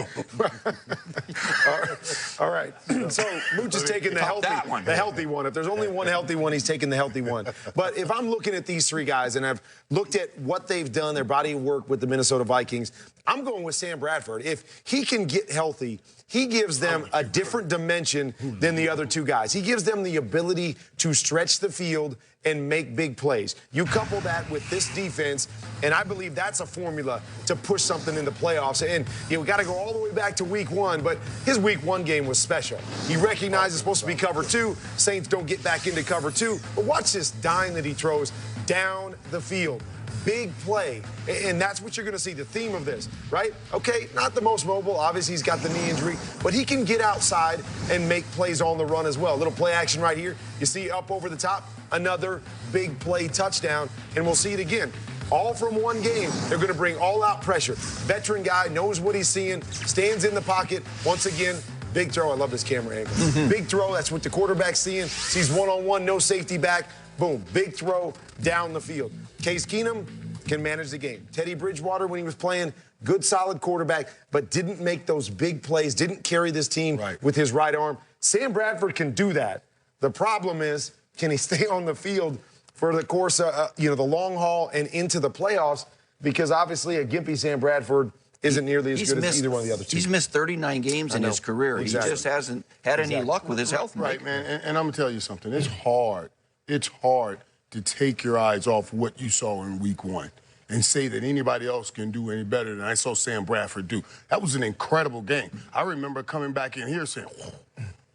All right. So Mooch is taking the healthy one. If there's only one healthy one, he's taking the healthy one. But if I'm looking at these 3 guys and I've looked at what they've done, their body work with the Minnesota Vikings. I'm going with Sam Bradford. If he can get healthy, he gives them a different dimension than the other two guys. He gives them the ability to stretch the field and make big plays. You couple that with this defense, and I believe that's a formula to push something in the playoffs. And we got to go all the way back to week 1, but his week 1 game was special. He recognized it's supposed to be cover 2. Saints don't get back into cover 2. But watch this dime that he throws down the field. Big play, and that's what you're going to see, the theme of this, right? Okay, not the most mobile. Obviously, he's got the knee injury, but he can get outside and make plays on the run as well. Little play action right here. You see up over the top, another big play touchdown, and we'll see it again. All from one game. They're going to bring all-out pressure. Veteran guy, knows what he's seeing, stands in the pocket. Once again, big throw. I love this camera angle. Big throw, that's what the quarterback's seeing. Sees one-on-one, no safety back. Boom, big throw down the field. Case Keenum can manage the game. Teddy Bridgewater, when he was playing, good, solid quarterback, but didn't make those big plays, didn't carry this team with his right arm. Sam Bradford can do that. The problem is, can he stay on the field for the course of, the long haul and into the playoffs? Because obviously a gimpy Sam Bradford isn't nearly as good as either one of the other two.
He's missed 39 games in his career.
Exactly.
He just hasn't had any luck with his health.
Right, man. And I'm going to tell you something. It's hard. It's hard to take your eyes off what you saw in week 1 and say that anybody else can do any better than I saw Sam Bradford do. That was an incredible game. I remember coming back in here saying,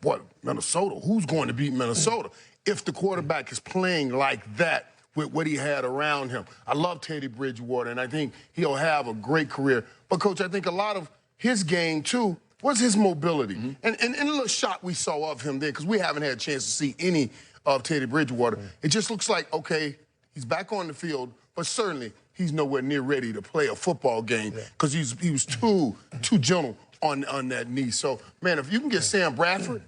what, Minnesota? Who's going to beat Minnesota? If the quarterback is playing like that with what he had around him. I love Teddy Bridgewater, and I think he'll have a great career. But, Coach, I think a lot of his game, too, was his mobility. And a little shot we saw of him there, because we haven't had a chance to see any of Teddy Bridgewater. It just looks like, okay, he's back on the field, but certainly he's nowhere near ready to play a football game because he was too gentle on that knee. So, man, if you can get Sam Bradford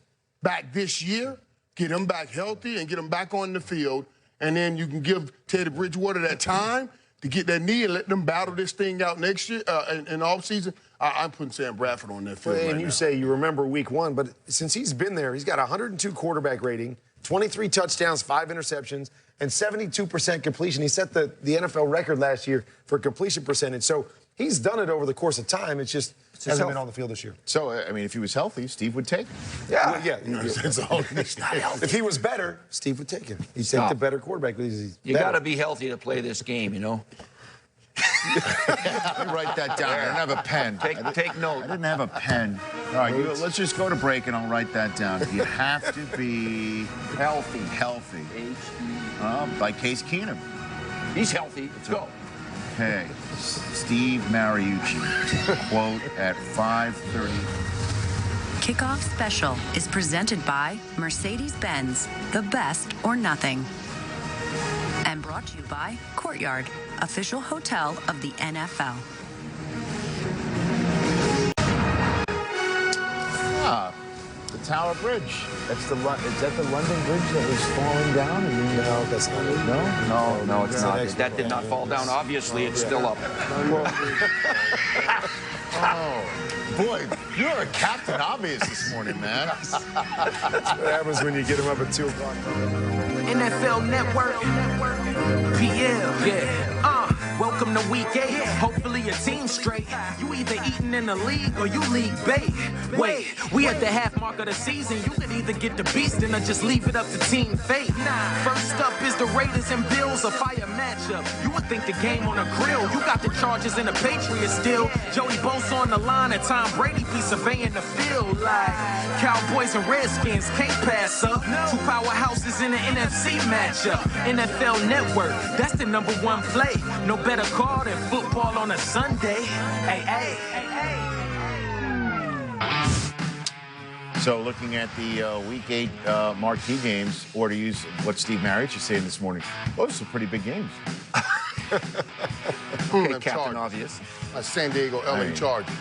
back this year, get him back healthy and get him back on the field, and then you can give Teddy Bridgewater that time to get that knee and let them battle this thing out next year in offseason, I'm putting Sam Bradford on that field right now.
And you say you remember week 1, but since he's been there, he's got a 102 quarterback rating, 23 touchdowns, 5 interceptions, and 72% completion. He set the NFL record last year for completion percentage. So he's done it over the course of time. It's just hasn't been on the field this year.
So, I mean, if he was healthy, Steve would take him.
Yeah. Well, yeah. If he was better, Steve would take him. He'd take the better quarterback.
You got to be healthy to play this game, you know.
Let me write that down. I didn't have a pen.
Take note.
I didn't have a pen. All right, let's just go to break and I'll write that down. You have to be healthy. By Case Keenum.
He's healthy. Let's go.
Okay. Steve Mariucci, quote at 5:30.
Kickoff Special is presented by Mercedes-Benz, the best or nothing. And brought to you by Courtyard, official hotel of the NFL.
The Tower Bridge.
Is that the London Bridge that was falling down?
No, that's not it.
No, it's not. That did not fall down. Obviously, it's still up.
Oh, boy, you're a Captain Obvious this morning, man.
That's what happens when you get him up at 2 o'clock.
NFL Network. PL. Yeah. Welcome to week 8. Hopefully your team's straight. You either eating in the league or you league bait. Wait, we at the half mark of the season. You could either get the beast or just leave it up to team fate. First up is the Raiders and Bills, a fire matchup. You would think the game on a grill. You got the Chargers and the Patriots still. Joey Bosa on the line and Tom Brady be surveying the field like Cowboys and Redskins can't pass up. 2 powerhouses in the NFC matchup. NFL Network, that's the #1 play. No better call than football on a Sunday. Hey.
So looking at the Week 8 marquee games, or to use what Steve Mariucci is saying this morning, those are some pretty big games.
Captain Obvious.
San Diego, LA Chargers.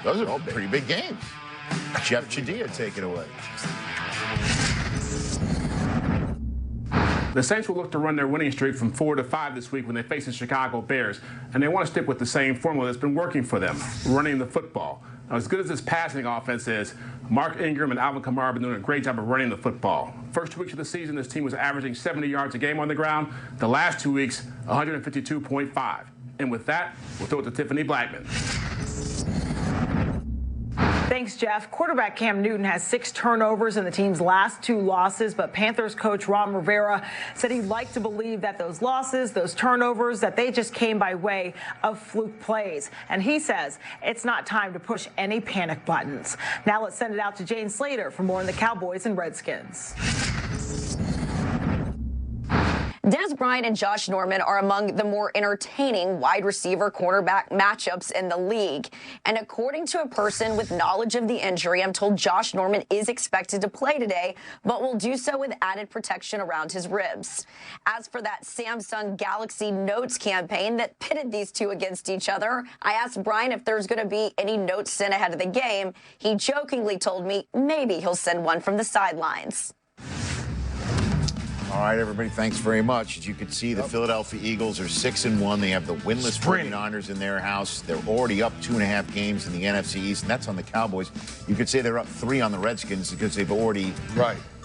Those are all pretty big games. Jeff Chadilla, take it away.
The Saints will look to run their winning streak from 4 to 5 this week when they face the Chicago Bears, and they want to stick with the same formula that's been working for them, running the football. Now, as good as this passing offense is, Mark Ingram and Alvin Kamara have been doing a great job of running the football. First 2 weeks of the season, this team was averaging 70 yards a game on the ground. The last 2 weeks, 152.5. And with that, we'll throw it to Tiffany Blackman.
Thanks, Jeff. Quarterback Cam Newton has 6 turnovers in the team's last 2 losses, but Panthers coach Ron Rivera said he'd like to believe that those losses, those turnovers, that they just came by way of fluke plays. And he says it's not time to push any panic buttons. Now let's send it out to Jane Slater for more on the Cowboys and Redskins.
Des Bryant and Josh Norman are among the more entertaining wide receiver cornerback matchups in the league. And according to a person with knowledge of the injury, I'm told Josh Norman is expected to play today, but will do so with added protection around his ribs. As for that Samsung Galaxy Notes campaign that pitted these two against each other, I asked Bryant if there's going to be any notes sent ahead of the game. He jokingly told me maybe he'll send one from the sidelines.
All right, everybody, thanks very much. As you can see, the Philadelphia Eagles are 6-1. They have the winless 49ers in their house. They're already up 2.5 games in the NFC East, and that's on the Cowboys. You could say they're up 3 on the Redskins because they've already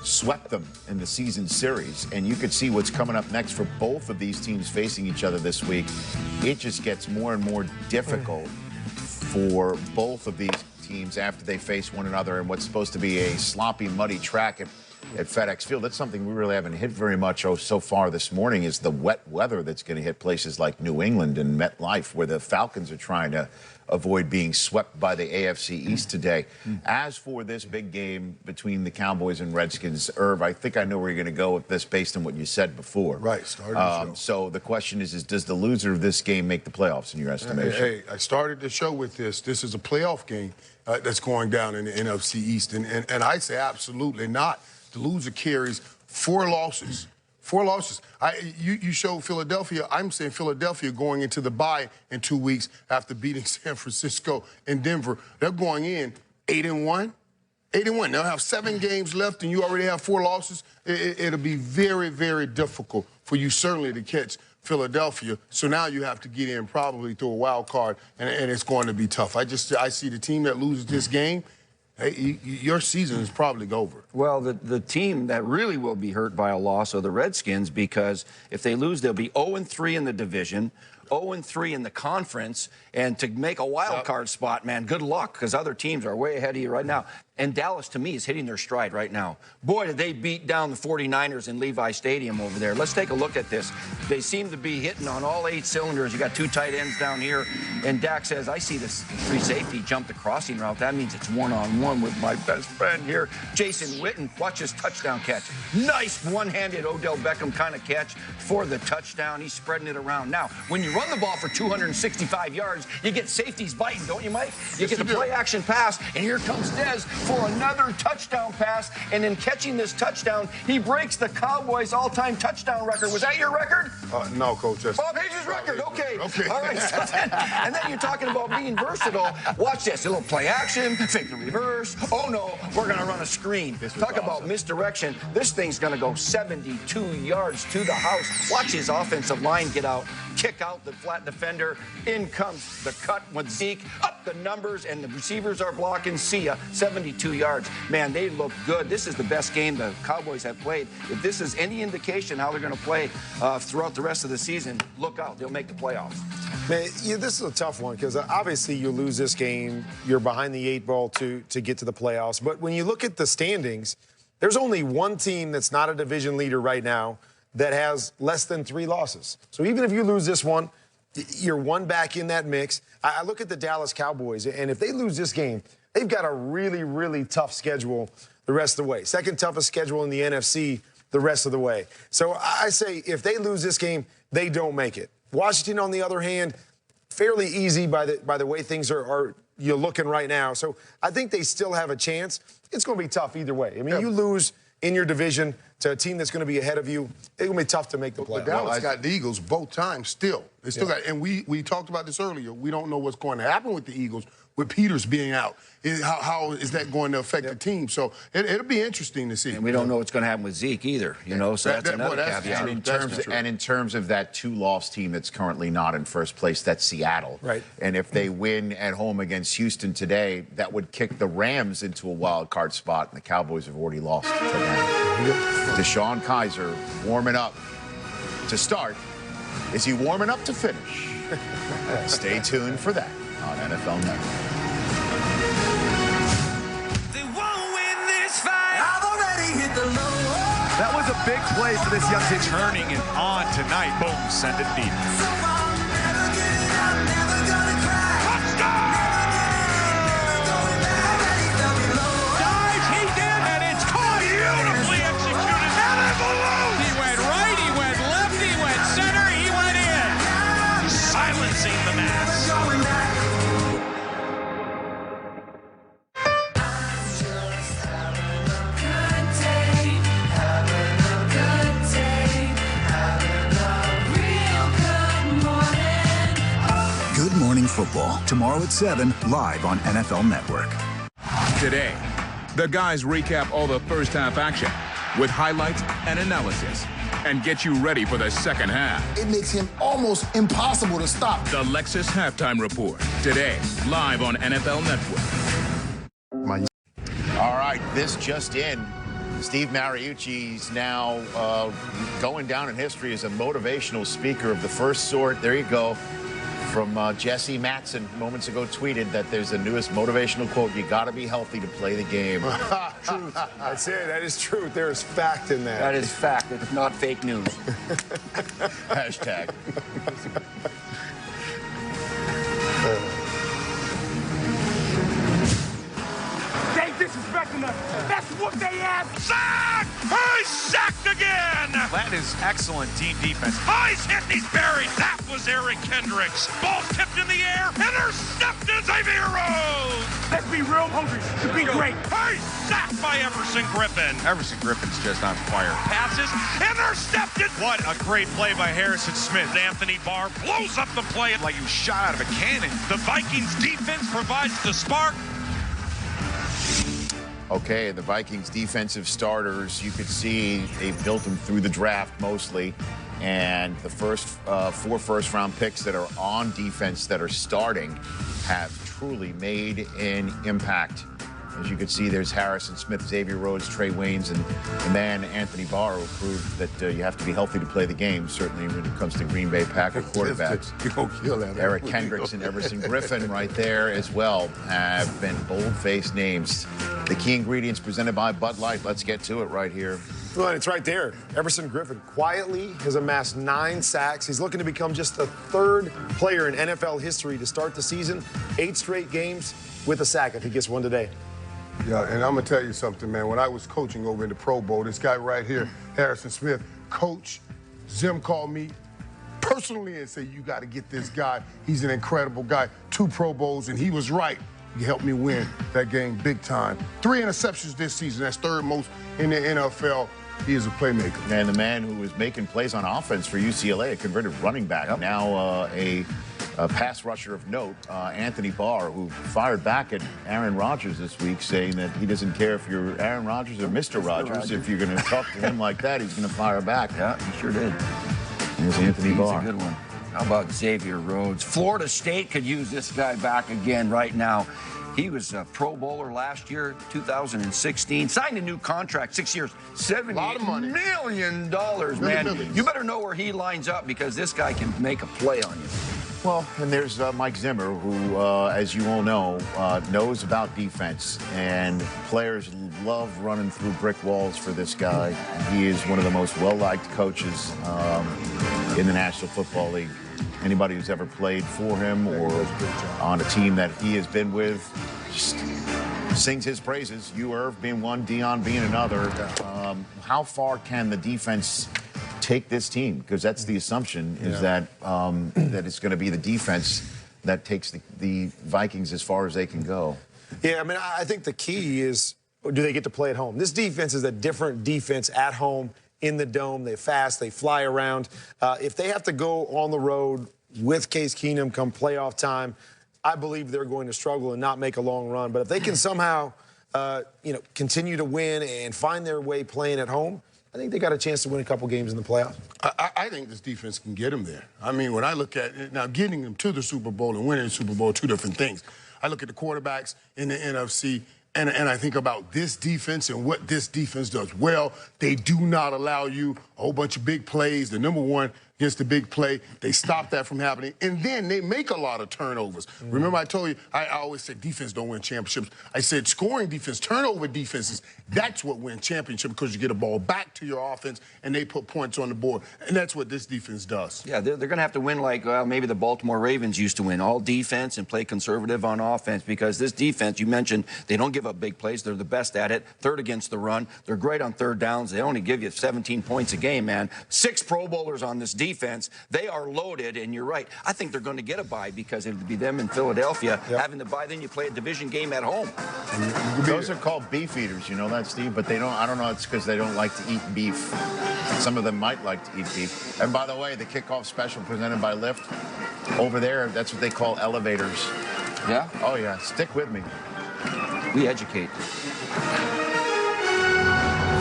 swept them in the season series. And you could see what's coming up next for both of these teams facing each other this week. It just gets more and more difficult for both of these teams after they face one another in what's supposed to be a sloppy, muddy track at FedEx Field. That's something we really haven't hit very much so far this morning, is the wet weather that's going to hit places like New England and MetLife, where the Falcons are trying to avoid being swept by the AFC East today. As for this big game between the Cowboys and Redskins, Irv, I think I know where you're going to go with this based on what you said before.
Right, started the show.
So the question is does the loser of this game make the playoffs in your estimation?
Hey, I started the show with this. This is a playoff game that's going down in the NFC East, and I say absolutely not. The loser carries 4 losses. 4 losses. You showed Philadelphia. I'm saying Philadelphia going into the bye in 2 weeks after beating San Francisco and Denver. They're going in 8-1. 8-1. They'll have 7 games left, and you already have 4 losses. It'll be very, very difficult for you certainly to catch Philadelphia. So now you have to get in probably through a wild card, and it's going to be tough. I see the team that loses this game. Hey, your season is probably over.
Well, the team that really will be hurt by a loss are the Redskins, because if they lose, they'll be 0-3 in the division, 0-3 in the conference, and to make a wild card spot, man, good luck, because other teams are way ahead of you right now. And Dallas, to me, is hitting their stride right now. Boy, did they beat down the 49ers in Levi Stadium over there. Let's take a look at this. They seem to be hitting on all 8 cylinders. You got 2 tight ends down here. And Dak says, I see this free safety jump the crossing route. That means it's one-on-one with my best friend here. Jason Witten, watch his touchdown catch. Nice one-handed Odell Beckham kind of catch for the touchdown. He's spreading it around. Now, when you run the ball for 265 yards, you get safeties biting, don't you, Mike? You get the play-action pass, and here comes Dez for another touchdown pass, and in catching this touchdown, he breaks the Cowboys' all-time touchdown record. Was that your record?
No, Coach.
Bob Hayes' record. Okay. All right. So and then you're talking about being versatile. Watch this. A little play action, fake the reverse. Oh, no, we're going to run a screen. Talk about misdirection. This thing's going to go 72 yards to the house. Watch his offensive line get out, kick out the flat defender. In comes the cut with Zeke. Up the numbers, and the receivers are blocking. See ya. 72 yards. Man, they look good. This is the best game the Cowboys have played. If this is any indication how they're going to play throughout the rest of the season, look out. They'll make the playoffs.
Man, this is a tough one, because obviously you lose this game, you're behind the 8 ball to get to the playoffs. But when you look at the standings, there's only one team that's not a division leader right now that has less than 3 losses. So even if you lose this one, you're one back in that mix. I look at the Dallas Cowboys, and if they lose this game, they've got a really, really tough schedule the rest of the way. Second toughest schedule in the NFC the rest of the way. So I say if they lose this game, they don't make it. Washington, on the other hand, fairly easy by the way things are you're looking right now. So I think they still have a chance. It's going to be tough either way. I mean, you lose in your division to a team that's going to be ahead of you, it's going to be tough to make the playoffs.
But Dallas got the Eagles both times still. They still got, and we talked about this earlier. We don't know what's going to happen with the Eagles with Peters being out. How is that going to affect the team? So it'll be interesting to see.
And we don't know what's going to happen with Zeke either, you know, so that's another caveat.
And in terms of that 2-loss team that's currently not in first place, that's Seattle.
Right.
And if they win at home against Houston today, that would kick the Rams into a wild card spot, and the Cowboys have already lost to them. DeShone Kizer warming up to start Is he warming up to finish? Stay tuned for that on NFL Network.
They won't win this fight. I've already hit the low.
That was a big play for this young team. Turning it on tonight. Boom, send it deep.
Dives, he did, and it's caught. Beautifully executed. And it balloons.
He went right, he went left, he went center, he went in. Silencing the mass.
Good Morning Football, tomorrow at 7, live on NFL Network.
Today, the guys recap all the first half action with highlights and analysis and get you ready for the second half.
It makes him almost impossible to stop.
The Lexus Halftime Report, today, live on NFL Network.
All right, this just in. Steve Mariucci's now going down in history as a motivational speaker of the first sort. There you go. From Jesse Matson, moments ago, tweeted that there's the newest motivational quote, you got to be healthy to play the game.
Truth. That's it. That is truth. There is fact in that.
That is fact. It's not fake news.
Hashtag.
They disrespecting us. That's what they ask. Sack! He's sacked again.
That is excellent team defense.
He's hit, he's buried. That was Eric Kendricks. Ball tipped in the air. Intercepted Xavier Rhodes.
Let's be real hungry to be great.
He's sacked by Everson Griffin.
Everson Griffin's just on fire.
Passes intercepted.
What a great play by Harrison Smith.
Anthony Barr blows up the play
Like you shot out of a cannon.
The Vikings defense provides the spark.
Okay, the Vikings defensive starters, you could see they built them through the draft mostly. And the first 4 first-round picks that are on defense that are starting have truly made an impact. As you can see, there's Harrison Smith, Xavier Rhodes, Trey Waynes, and the man Anthony Barr who proved that you have to be healthy to play the game, certainly when it comes to Green Bay Packer quarterbacks.
You're going to kill that.
Eric Kendricks and Everson Griffin right there as well have been bold-faced names. The key ingredients presented by Bud Light. Let's get to it right here.
Well, it's right there. Everson Griffin quietly has amassed 9 sacks. He's looking to become just the 3rd player in NFL history to start the season 8 straight games with a sack if he gets one today.
Yeah, and I'm going to tell you something, man. When I was coaching over in the Pro Bowl, this guy right here, Harrison Smith, Coach Zim called me personally and said, you got to get this guy. He's an incredible guy. 2 Pro Bowls, and he was right. He helped me win that game big time. 3 interceptions this season. That's 3rd most in the NFL. He is a playmaker.
And the man who was making plays on offense for UCLA, a converted running back, now a pass rusher of note, Anthony Barr, who fired back at Aaron Rodgers this week, saying that he doesn't care if you're Aaron Rodgers or Mr. Rodgers. If you're going to talk to him like that, he's going to fire back.
Yeah, he sure did.
Here's Anthony Barr.
He's a good one. How about Xavier Rhodes? Florida State could use this guy back again right now. He was a Pro Bowler last year, 2016. Signed a new contract, 6 years, $70 million, man. You better know where he lines up because this guy can make a play on you.
Well, and there's Mike Zimmer, who, as you all know, knows about defense. And players love running through brick walls for this guy. He is one of the most well-liked coaches in the National Football League. Anybody who's ever played for him or on a team that he has been with just sings his praises. You, Irv, being one, Dion being another. How far can the defense take this team? Because that's the assumption, is that that it's going to be the defense that takes the Vikings as far as they can go.
Yeah, I mean, I think the key is, do they get to play at home? This defense is a different defense at home in the dome. They fast, they fly around. If they have to go on the road with Case Keenum come playoff time, I believe they're going to struggle and not make a long run. But if they can somehow, continue to win and find their way playing at home, I think they got a chance to win a couple games in the playoffs.
I think this defense can get them there. I mean, when I look at it, now getting them to the Super Bowl and winning the Super Bowl are 2 different things. I look at the quarterbacks in the NFC, and I think about this defense and what this defense does well. They do not allow you a whole bunch of big plays. The number one against the big play. They stop that from happening, and then they make a lot of turnovers. Remember I told you, I always said defense don't win championships. I said scoring defense, turnover defenses, that's what wins championships because you get a ball back to your offense, and they put points on the board, and that's what this defense does.
Yeah, they're going to have to win like maybe the Baltimore Ravens used to win, all defense and play conservative on offense, because this defense, you mentioned, they don't give up big plays. They're the best at it. Third against the run. They're great on third downs. They only give you 17 points a game, man. 6 Pro Bowlers on this defense. They are loaded, and you're right. I think they're going to get a bye because it would be them in Philadelphia having the bye. Then you play a division game at home.
Those are called beef eaters, you know that, Steve? But they don't, I don't know, it's because they don't like to eat beef. Some of them might like to eat beef. And by the way, the kickoff special presented by Lyft, over there, that's what they call elevators.
Yeah?
Oh, yeah. Stick with me.
We educate.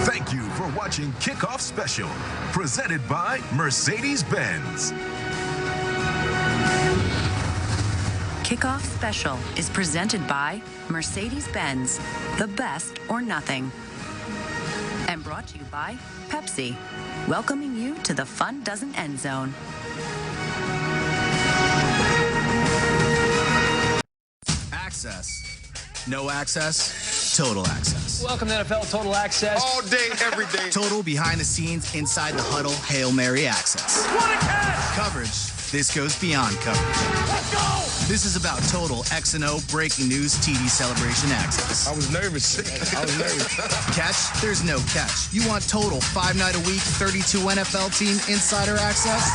Thank you for watching Kickoff Special, presented by Mercedes-Benz.
Kickoff Special is presented by Mercedes-Benz, the best or nothing. And brought to you by Pepsi, welcoming you to the fun doesn't end zone.
Access. No access. Total access.
Welcome to NFL Total Access.
All day, every day.
Total behind the scenes, inside the huddle, Hail Mary access.
What a catch!
Coverage. This goes beyond coverage.
Let's go!
This is about total X&O breaking news TV celebration access.
I was nervous.
Catch? There's no catch. You want total 5 night a week, 32 NFL team insider access?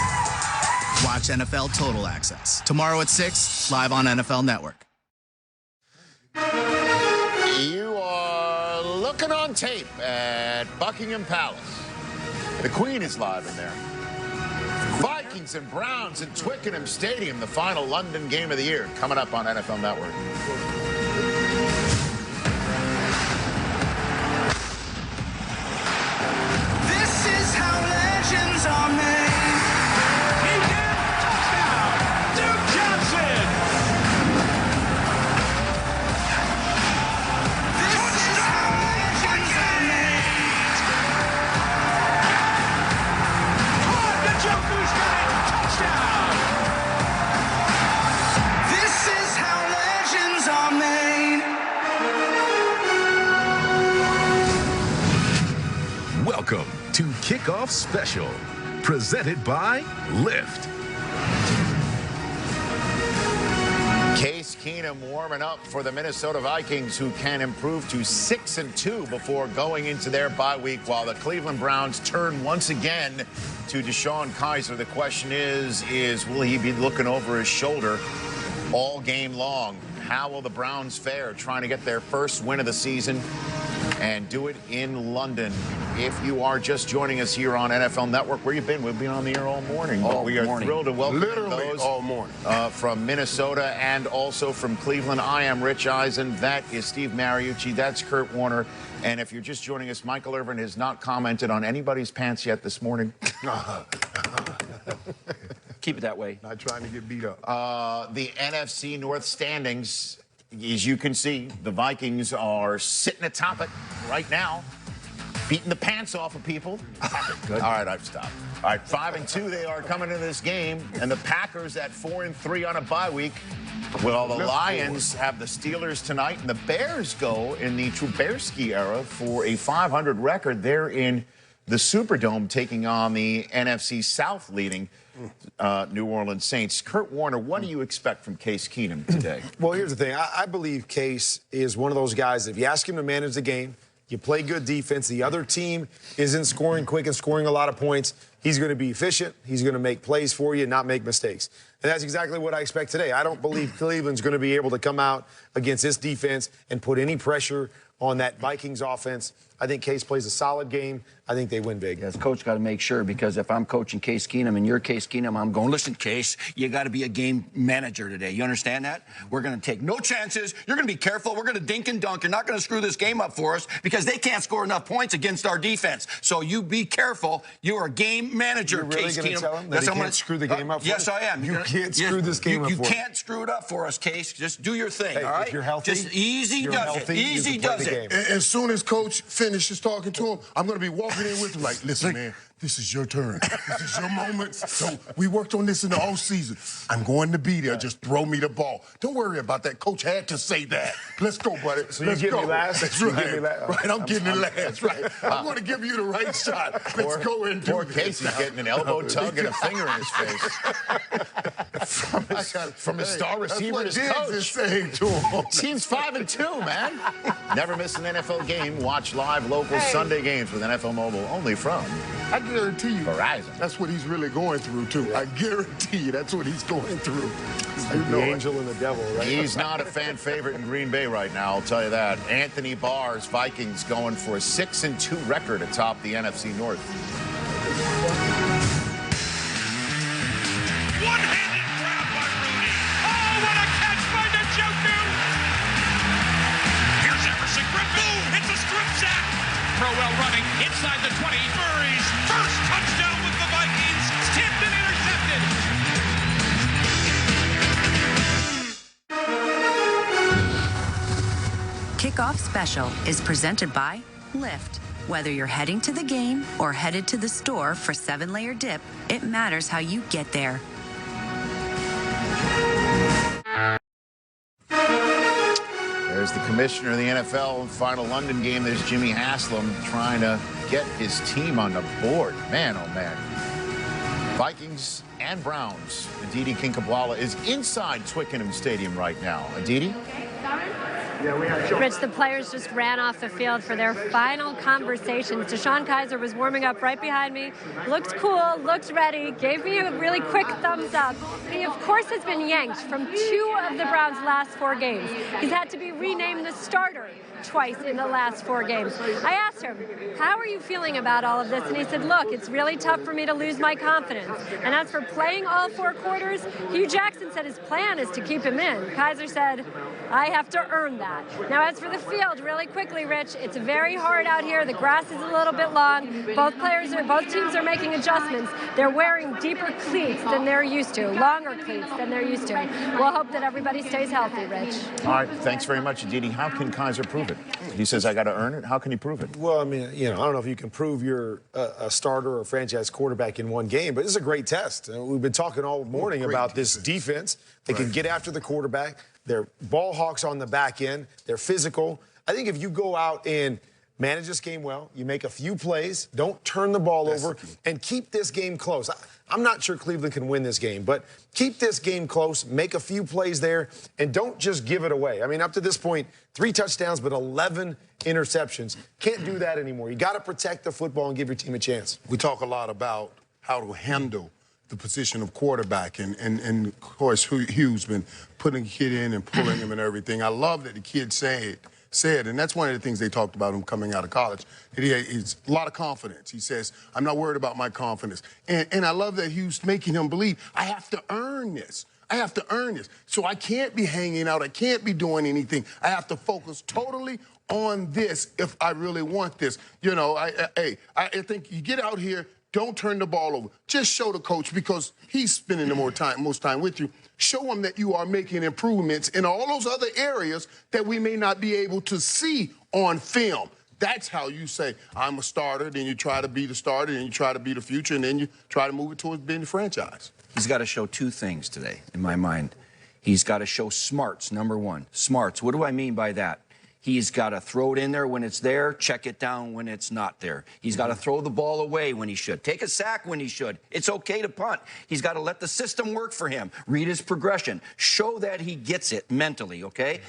Watch NFL Total Access. Tomorrow at 6, live on NFL Network.
You are looking on tape at Buckingham Palace. The Queen is live in there. Vikings and Browns in Twickenham Stadium, the final London game of the year, coming up on NFL Network.
This is how legends are made.
He did. Touchdown. Duke Johnson.
This is how legends are made.
The Joker's got it. Touchdown.
This is how legends are made.
Welcome to Kickoff Special, presented by Lyft.
Case Keenum warming up for the Minnesota Vikings, who can improve to 6-2 before going into their bye week, while the Cleveland Browns turn once again to DeShone Kizer. The question is will he be looking over his shoulder all game long? How will the Browns fare trying to get their first win of the season and do it in London? If you are just joining us here on NFL Network, where you been? We've been on the air all morning.
All
we are
morning.
thrilled to welcome
Literally
those
all morning.
from Minnesota and also from Cleveland. I am Rich Eisen. That is Steve Mariucci. That's Kurt Warner. And if you're just joining us, Michael Irvin has not commented on anybody's pants yet this morning.
Keep it that way.
Not trying to get beat up.
The NFC North standings, as you can see, the Vikings are sitting atop it right now, beating the pants off of people. Good. All right, I've stopped. All right, 5-2 they are coming into this game, and the Packers at 4-3 on a bye week. Well, the Lions have the Steelers tonight, and the Bears go in the Trubisky era for a 500 record. They're in the Superdome taking on the NFC South leading New Orleans Saints. Kurt Warner, what do you expect from Case Keenum today?
Well, here's the thing. I believe Case is one of those guys, if you ask him to manage the game, you play good defense, the other team isn't scoring quick and scoring a lot of points, he's going to be efficient, he's going to make plays for you and not make mistakes. And that's exactly what I expect today. I don't believe Cleveland's going to be able to come out against this defense and put any pressure on that Vikings offense. I think Case plays a solid game. I think they win big.
Yes, coach got to make sure, because if I'm coaching Case Keenum and you're Case Keenum, I'm going, listen, Case, you got to be a game manager today. You understand that? We're going to take no chances. You're going to be careful. We're going to dink and dunk. You're not going to screw this game up for us because they can't score enough points against our defense. So you be careful. You are a game manager,
You're really
Case
going to
Keenum.
tell him that he can't screw the game up for
Yes,
us?
I am.
You can't screw this game up for us.
You can't screw it up for us, Case. Just do your thing,
Hey,
all right?
if you're healthy,
just easy
you're
does
healthy,
it.
you
Easy
can play
does
the
it.
game.
As soon as Coach finishes talking to him, I'm going to be walking in with him like, listen, man, this is your turn. This is your moment. So we worked on this in the off season. I'm going to be there. Just throw me the ball. Don't worry about that. Coach had to say that. Let's go, buddy.
So
Let's
you give
go.
me last?
That's
You
right.
give me last?
Right, I'm getting it last. That's right. I'm going to give you the right shot. Let's go and do
Poor
this.
Casey's getting an elbow tug and a finger in his face. from his star receiver to his coach.
Is saying to him.
Team's 5-2, man. Never miss an NFL game. Watch live local Sunday games with NFL Mobile only from
I guarantee you,
Verizon.
That's what he's really going through, too. I guarantee you that's what he's going through.
Like the angel and the devil, right?
He's not a fan favorite in Green Bay right now, I'll tell you that. Anthony Barr's Vikings going for a 6-2 record atop the NFC North.
One-handed grab by Rudy. Oh, what a catch by Njoku. Here's Emerson Griffin. It's a strip sack. Crowell running inside the 20. Murray's first touchdown with the Vikings. Tipped and intercepted.
Kickoff Special is presented by Lyft. Whether you're heading to the game or headed to the store for 7-layer dip, it matters how you get there.
There's the commissioner of the NFL, final London game. There's Jimmy Haslam trying to get his team on the board. Man, oh man. Vikings and Browns. Aditi Kinkhabwala is inside Twickenham Stadium right now. Aditi?
Rich, the players just ran off the field for their final conversations. DeShone Kizer was warming up right behind me. Looked cool, looked ready, gave me a really quick thumbs up. He, of course, has been yanked from 2 of the Browns' last 4 games. He's had to be renamed the starter twice in the last 4 games. I asked him, how are you feeling about all of this? And he said, look, it's really tough for me to lose my confidence. And as for playing all 4 quarters, Hugh Jackson said his plan is to keep him in. Kizer said, I have to earn that. Now, as for the field, really quickly, Rich, it's very hard out here. The grass is a little bit long. Both teams are making adjustments. They're wearing deeper cleats than they're used to, longer cleats than they're used to. We'll hope that everybody stays healthy, Rich.
All right, thanks very much, Aditi. How can Kizer prove it? He says, I got to earn it. How can he prove it?
Well, I mean, I don't know if you can prove you're a starter or a franchise quarterback in one game, but this is a great test. We've been talking all morning about this defense. They can get after the quarterback. They're ball hawks on the back end. They're physical. I think if you go out and manage this game well, you make a few plays, don't turn the ball over, and keep this game close. I'm not sure Cleveland can win this game, but keep this game close, make a few plays there, and don't just give it away. I mean, up to this point, 3 touchdowns, but 11 interceptions. Can't do that anymore. You got to protect the football and give your team a chance.
We talk a lot about how to handle the position of quarterback, and of course, Hugh's been putting the kid in and pulling him and everything. I love that the kid said, and that's one of the things they talked about him coming out of college, that he's a lot of confidence. He says, I'm not worried about my confidence. And I love that Hugh's making him believe, I have to earn this. I have to earn this. So I can't be hanging out. I can't be doing anything. I have to focus totally on this if I really want this. You know, I think you get out here, don't turn the ball over. Just show the coach, because he's spending the most time with you. Show him that you are making improvements in all those other areas that we may not be able to see on film. That's how you say, I'm a starter, then you try to be the starter, then you try to be the future, and then you try to move it towards being the franchise.
He's got to show 2 things today, in my mind. He's got to show smarts, number 1. Smarts, what do I mean by that? He's got to throw it in there when it's there, check it down when it's not there. He's got to throw the ball away when he should, take a sack when he should. It's okay to punt. He's got to let the system work for him, read his progression, show that he gets it mentally, okay?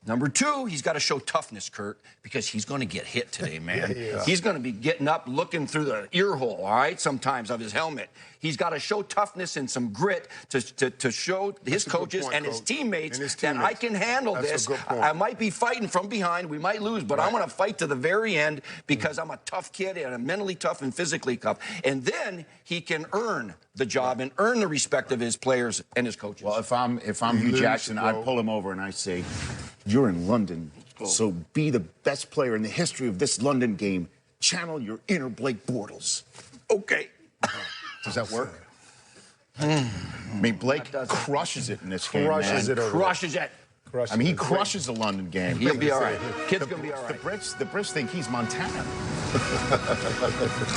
Number 2, he's got to show toughness, Kurt, because he's going to get hit today, man. He's going to be getting up, looking through the ear hole, all right, sometimes of his helmet. He's got to show toughness and some grit to show his coaches and his teammates that I can handle this. I might be fighting from behind. We might lose, but I'm going to fight to the very end because I'm a tough kid and I'm mentally tough and physically tough. And then he can earn the job and earn the respect of his players and his coaches.
Well, if I'm Hugh Jackson, I'd pull him over and I say, you're in London, so be the best player in the history of this London game. Channel your inner Blake Bortles. Okay. Does that work? I mean, Blake crushes it in this game,
Crushes it over there.
Crushes it. I mean, he crushes the London game.
He'll be all right. Kid's going to be all right.
The Brits think he's Montana.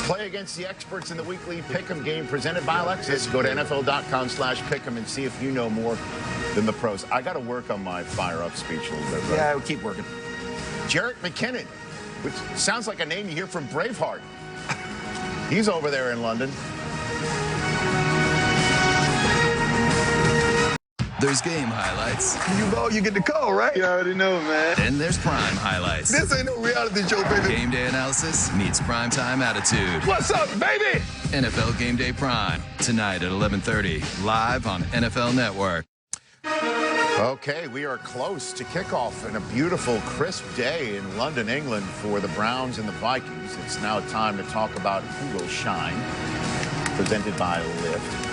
Play against the experts in the weekly Pick'em game presented by Lexus. Go to NFL.com/Pick'em and see if you know more than the pros. I got to work on my fire-up speech a little bit. Right?
Yeah, we'll keep working.
Jarrett McKinnon, which sounds like a name you hear from Braveheart. He's over there in London.
There's game highlights.
You know you get the call, right? You already know, man.
Then there's prime highlights.
This ain't no reality show, baby.
Game day analysis meets primetime attitude.
What's up, baby?
NFL Game Day Prime, tonight at 11:30, live on NFL Network.
Okay, we are close to kickoff and a beautiful, crisp day in London, England for the Browns and the Vikings. It's now time to talk about who will shine, presented by Lyft.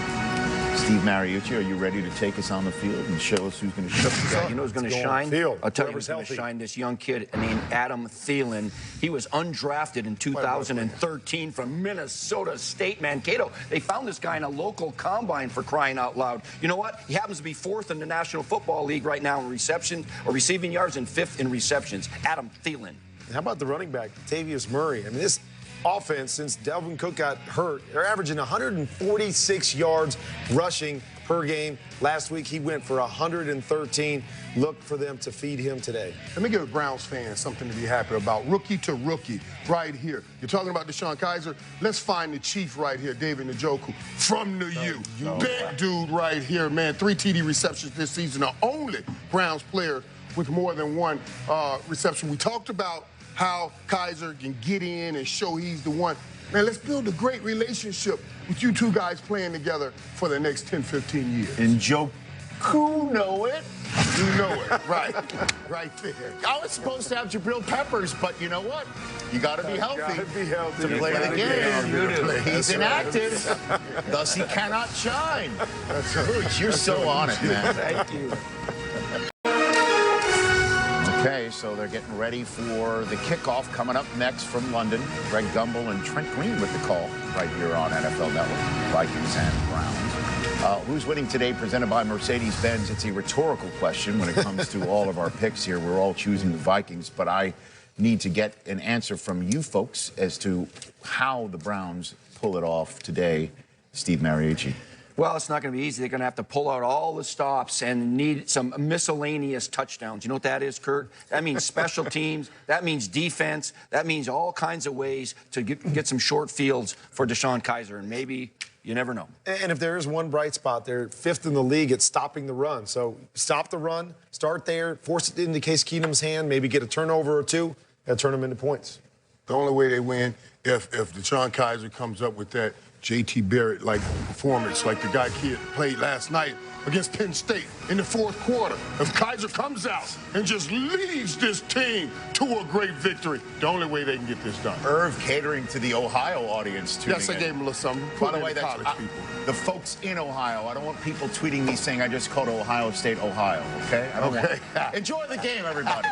Steve Mariucci, are you ready to take us on the field and show us who's going to shine?
You know who's going to shine? I'll tell you who's going to shine, this young kid named Adam Thielen. He was undrafted in 2013 from Minnesota State Mankato. They found this guy in a local combine, for crying out loud. You know what? He happens to be 4th in the National Football League right now in receiving yards and 5th in receptions. Adam Thielen.
How about the running back, Tavius Murray? I mean, this offense, since Dalvin Cook got hurt, they're averaging 146 yards rushing per game. Last week, he went for 113. Look for them to feed him today.
Let me give a Browns fan something to be happy about. Rookie to rookie, right here. You're talking about DeShone Kizer. Let's find the chief right here, David Njoku, from the U. Big dude right here, man. 3 TD receptions this season. The only Browns player with more than one reception. We talked about how Kizer can get in and show he's the one. Man, let's build a great relationship with you two guys playing together for the next 10, 15 years.
And Joe, who know it?
You know it, right. Right there.
I was supposed to have Jabril Peppers, but you know what? You got to be healthy to play the game. He's inactive, thus he cannot shine. That's You're so on it, man.
Thank you.
Okay, so they're getting ready for the kickoff coming up next from London. Greg Gumbel and Trent Green with the call right here on NFL Network. Vikings and Browns. Who's winning today, presented by Mercedes-Benz? It's a rhetorical question when it comes to all of our picks here. We're all choosing the Vikings, but I need to get an answer from you folks as to how the Browns pull it off today. Steve Mariucci.
Well, it's not going to be easy. They're going to have to pull out all the stops and need some miscellaneous touchdowns. You know what that is, Kurt? That means special teams. That means defense. That means all kinds of ways to get some short fields for DeShone Kizer. And maybe, you never know.
And if there is one bright spot, they're 5th in the league at stopping the run. So stop the run, start there, force it into Case Keenum's hand, maybe get a turnover or two, and turn them into points.
The only way they win if DeShone Kizer comes up with that J.T. Barrett-like performance like the guy kid played last night against Penn State in the 4th quarter. If Kizer comes out and just leads this team to a great victory, the only way they can get this done.
Irv catering to the Ohio audience tuning
Yes, I gave him a little something.
By the way, that's the folks in Ohio. I don't want people tweeting me saying I just called Ohio State Ohio, okay? I don't want Enjoy the game, everybody.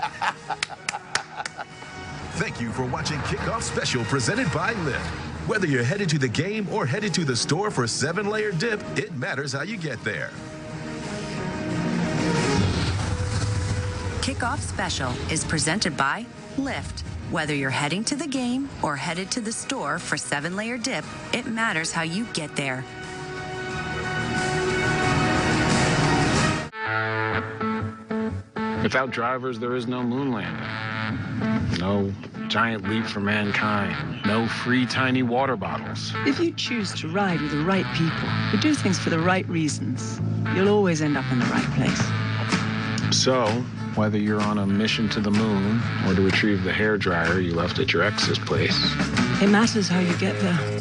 Thank you for watching Kickoff Special presented by Lyft. Whether you're headed to the game or headed to the store for 7-layer dip, it matters how you get there.
Kickoff Special is presented by Lyft. Whether you're heading to the game or headed to the store for 7-layer dip, it matters how you get there.
Without drivers, there is no moon landing. No giant leap for mankind. No free tiny water bottles.
If you choose to ride with the right people, who do things for the right reasons, you'll always end up in the right place.
So, whether you're on a mission to the moon or to retrieve the hairdryer you left at your ex's place,
it matters how you get there.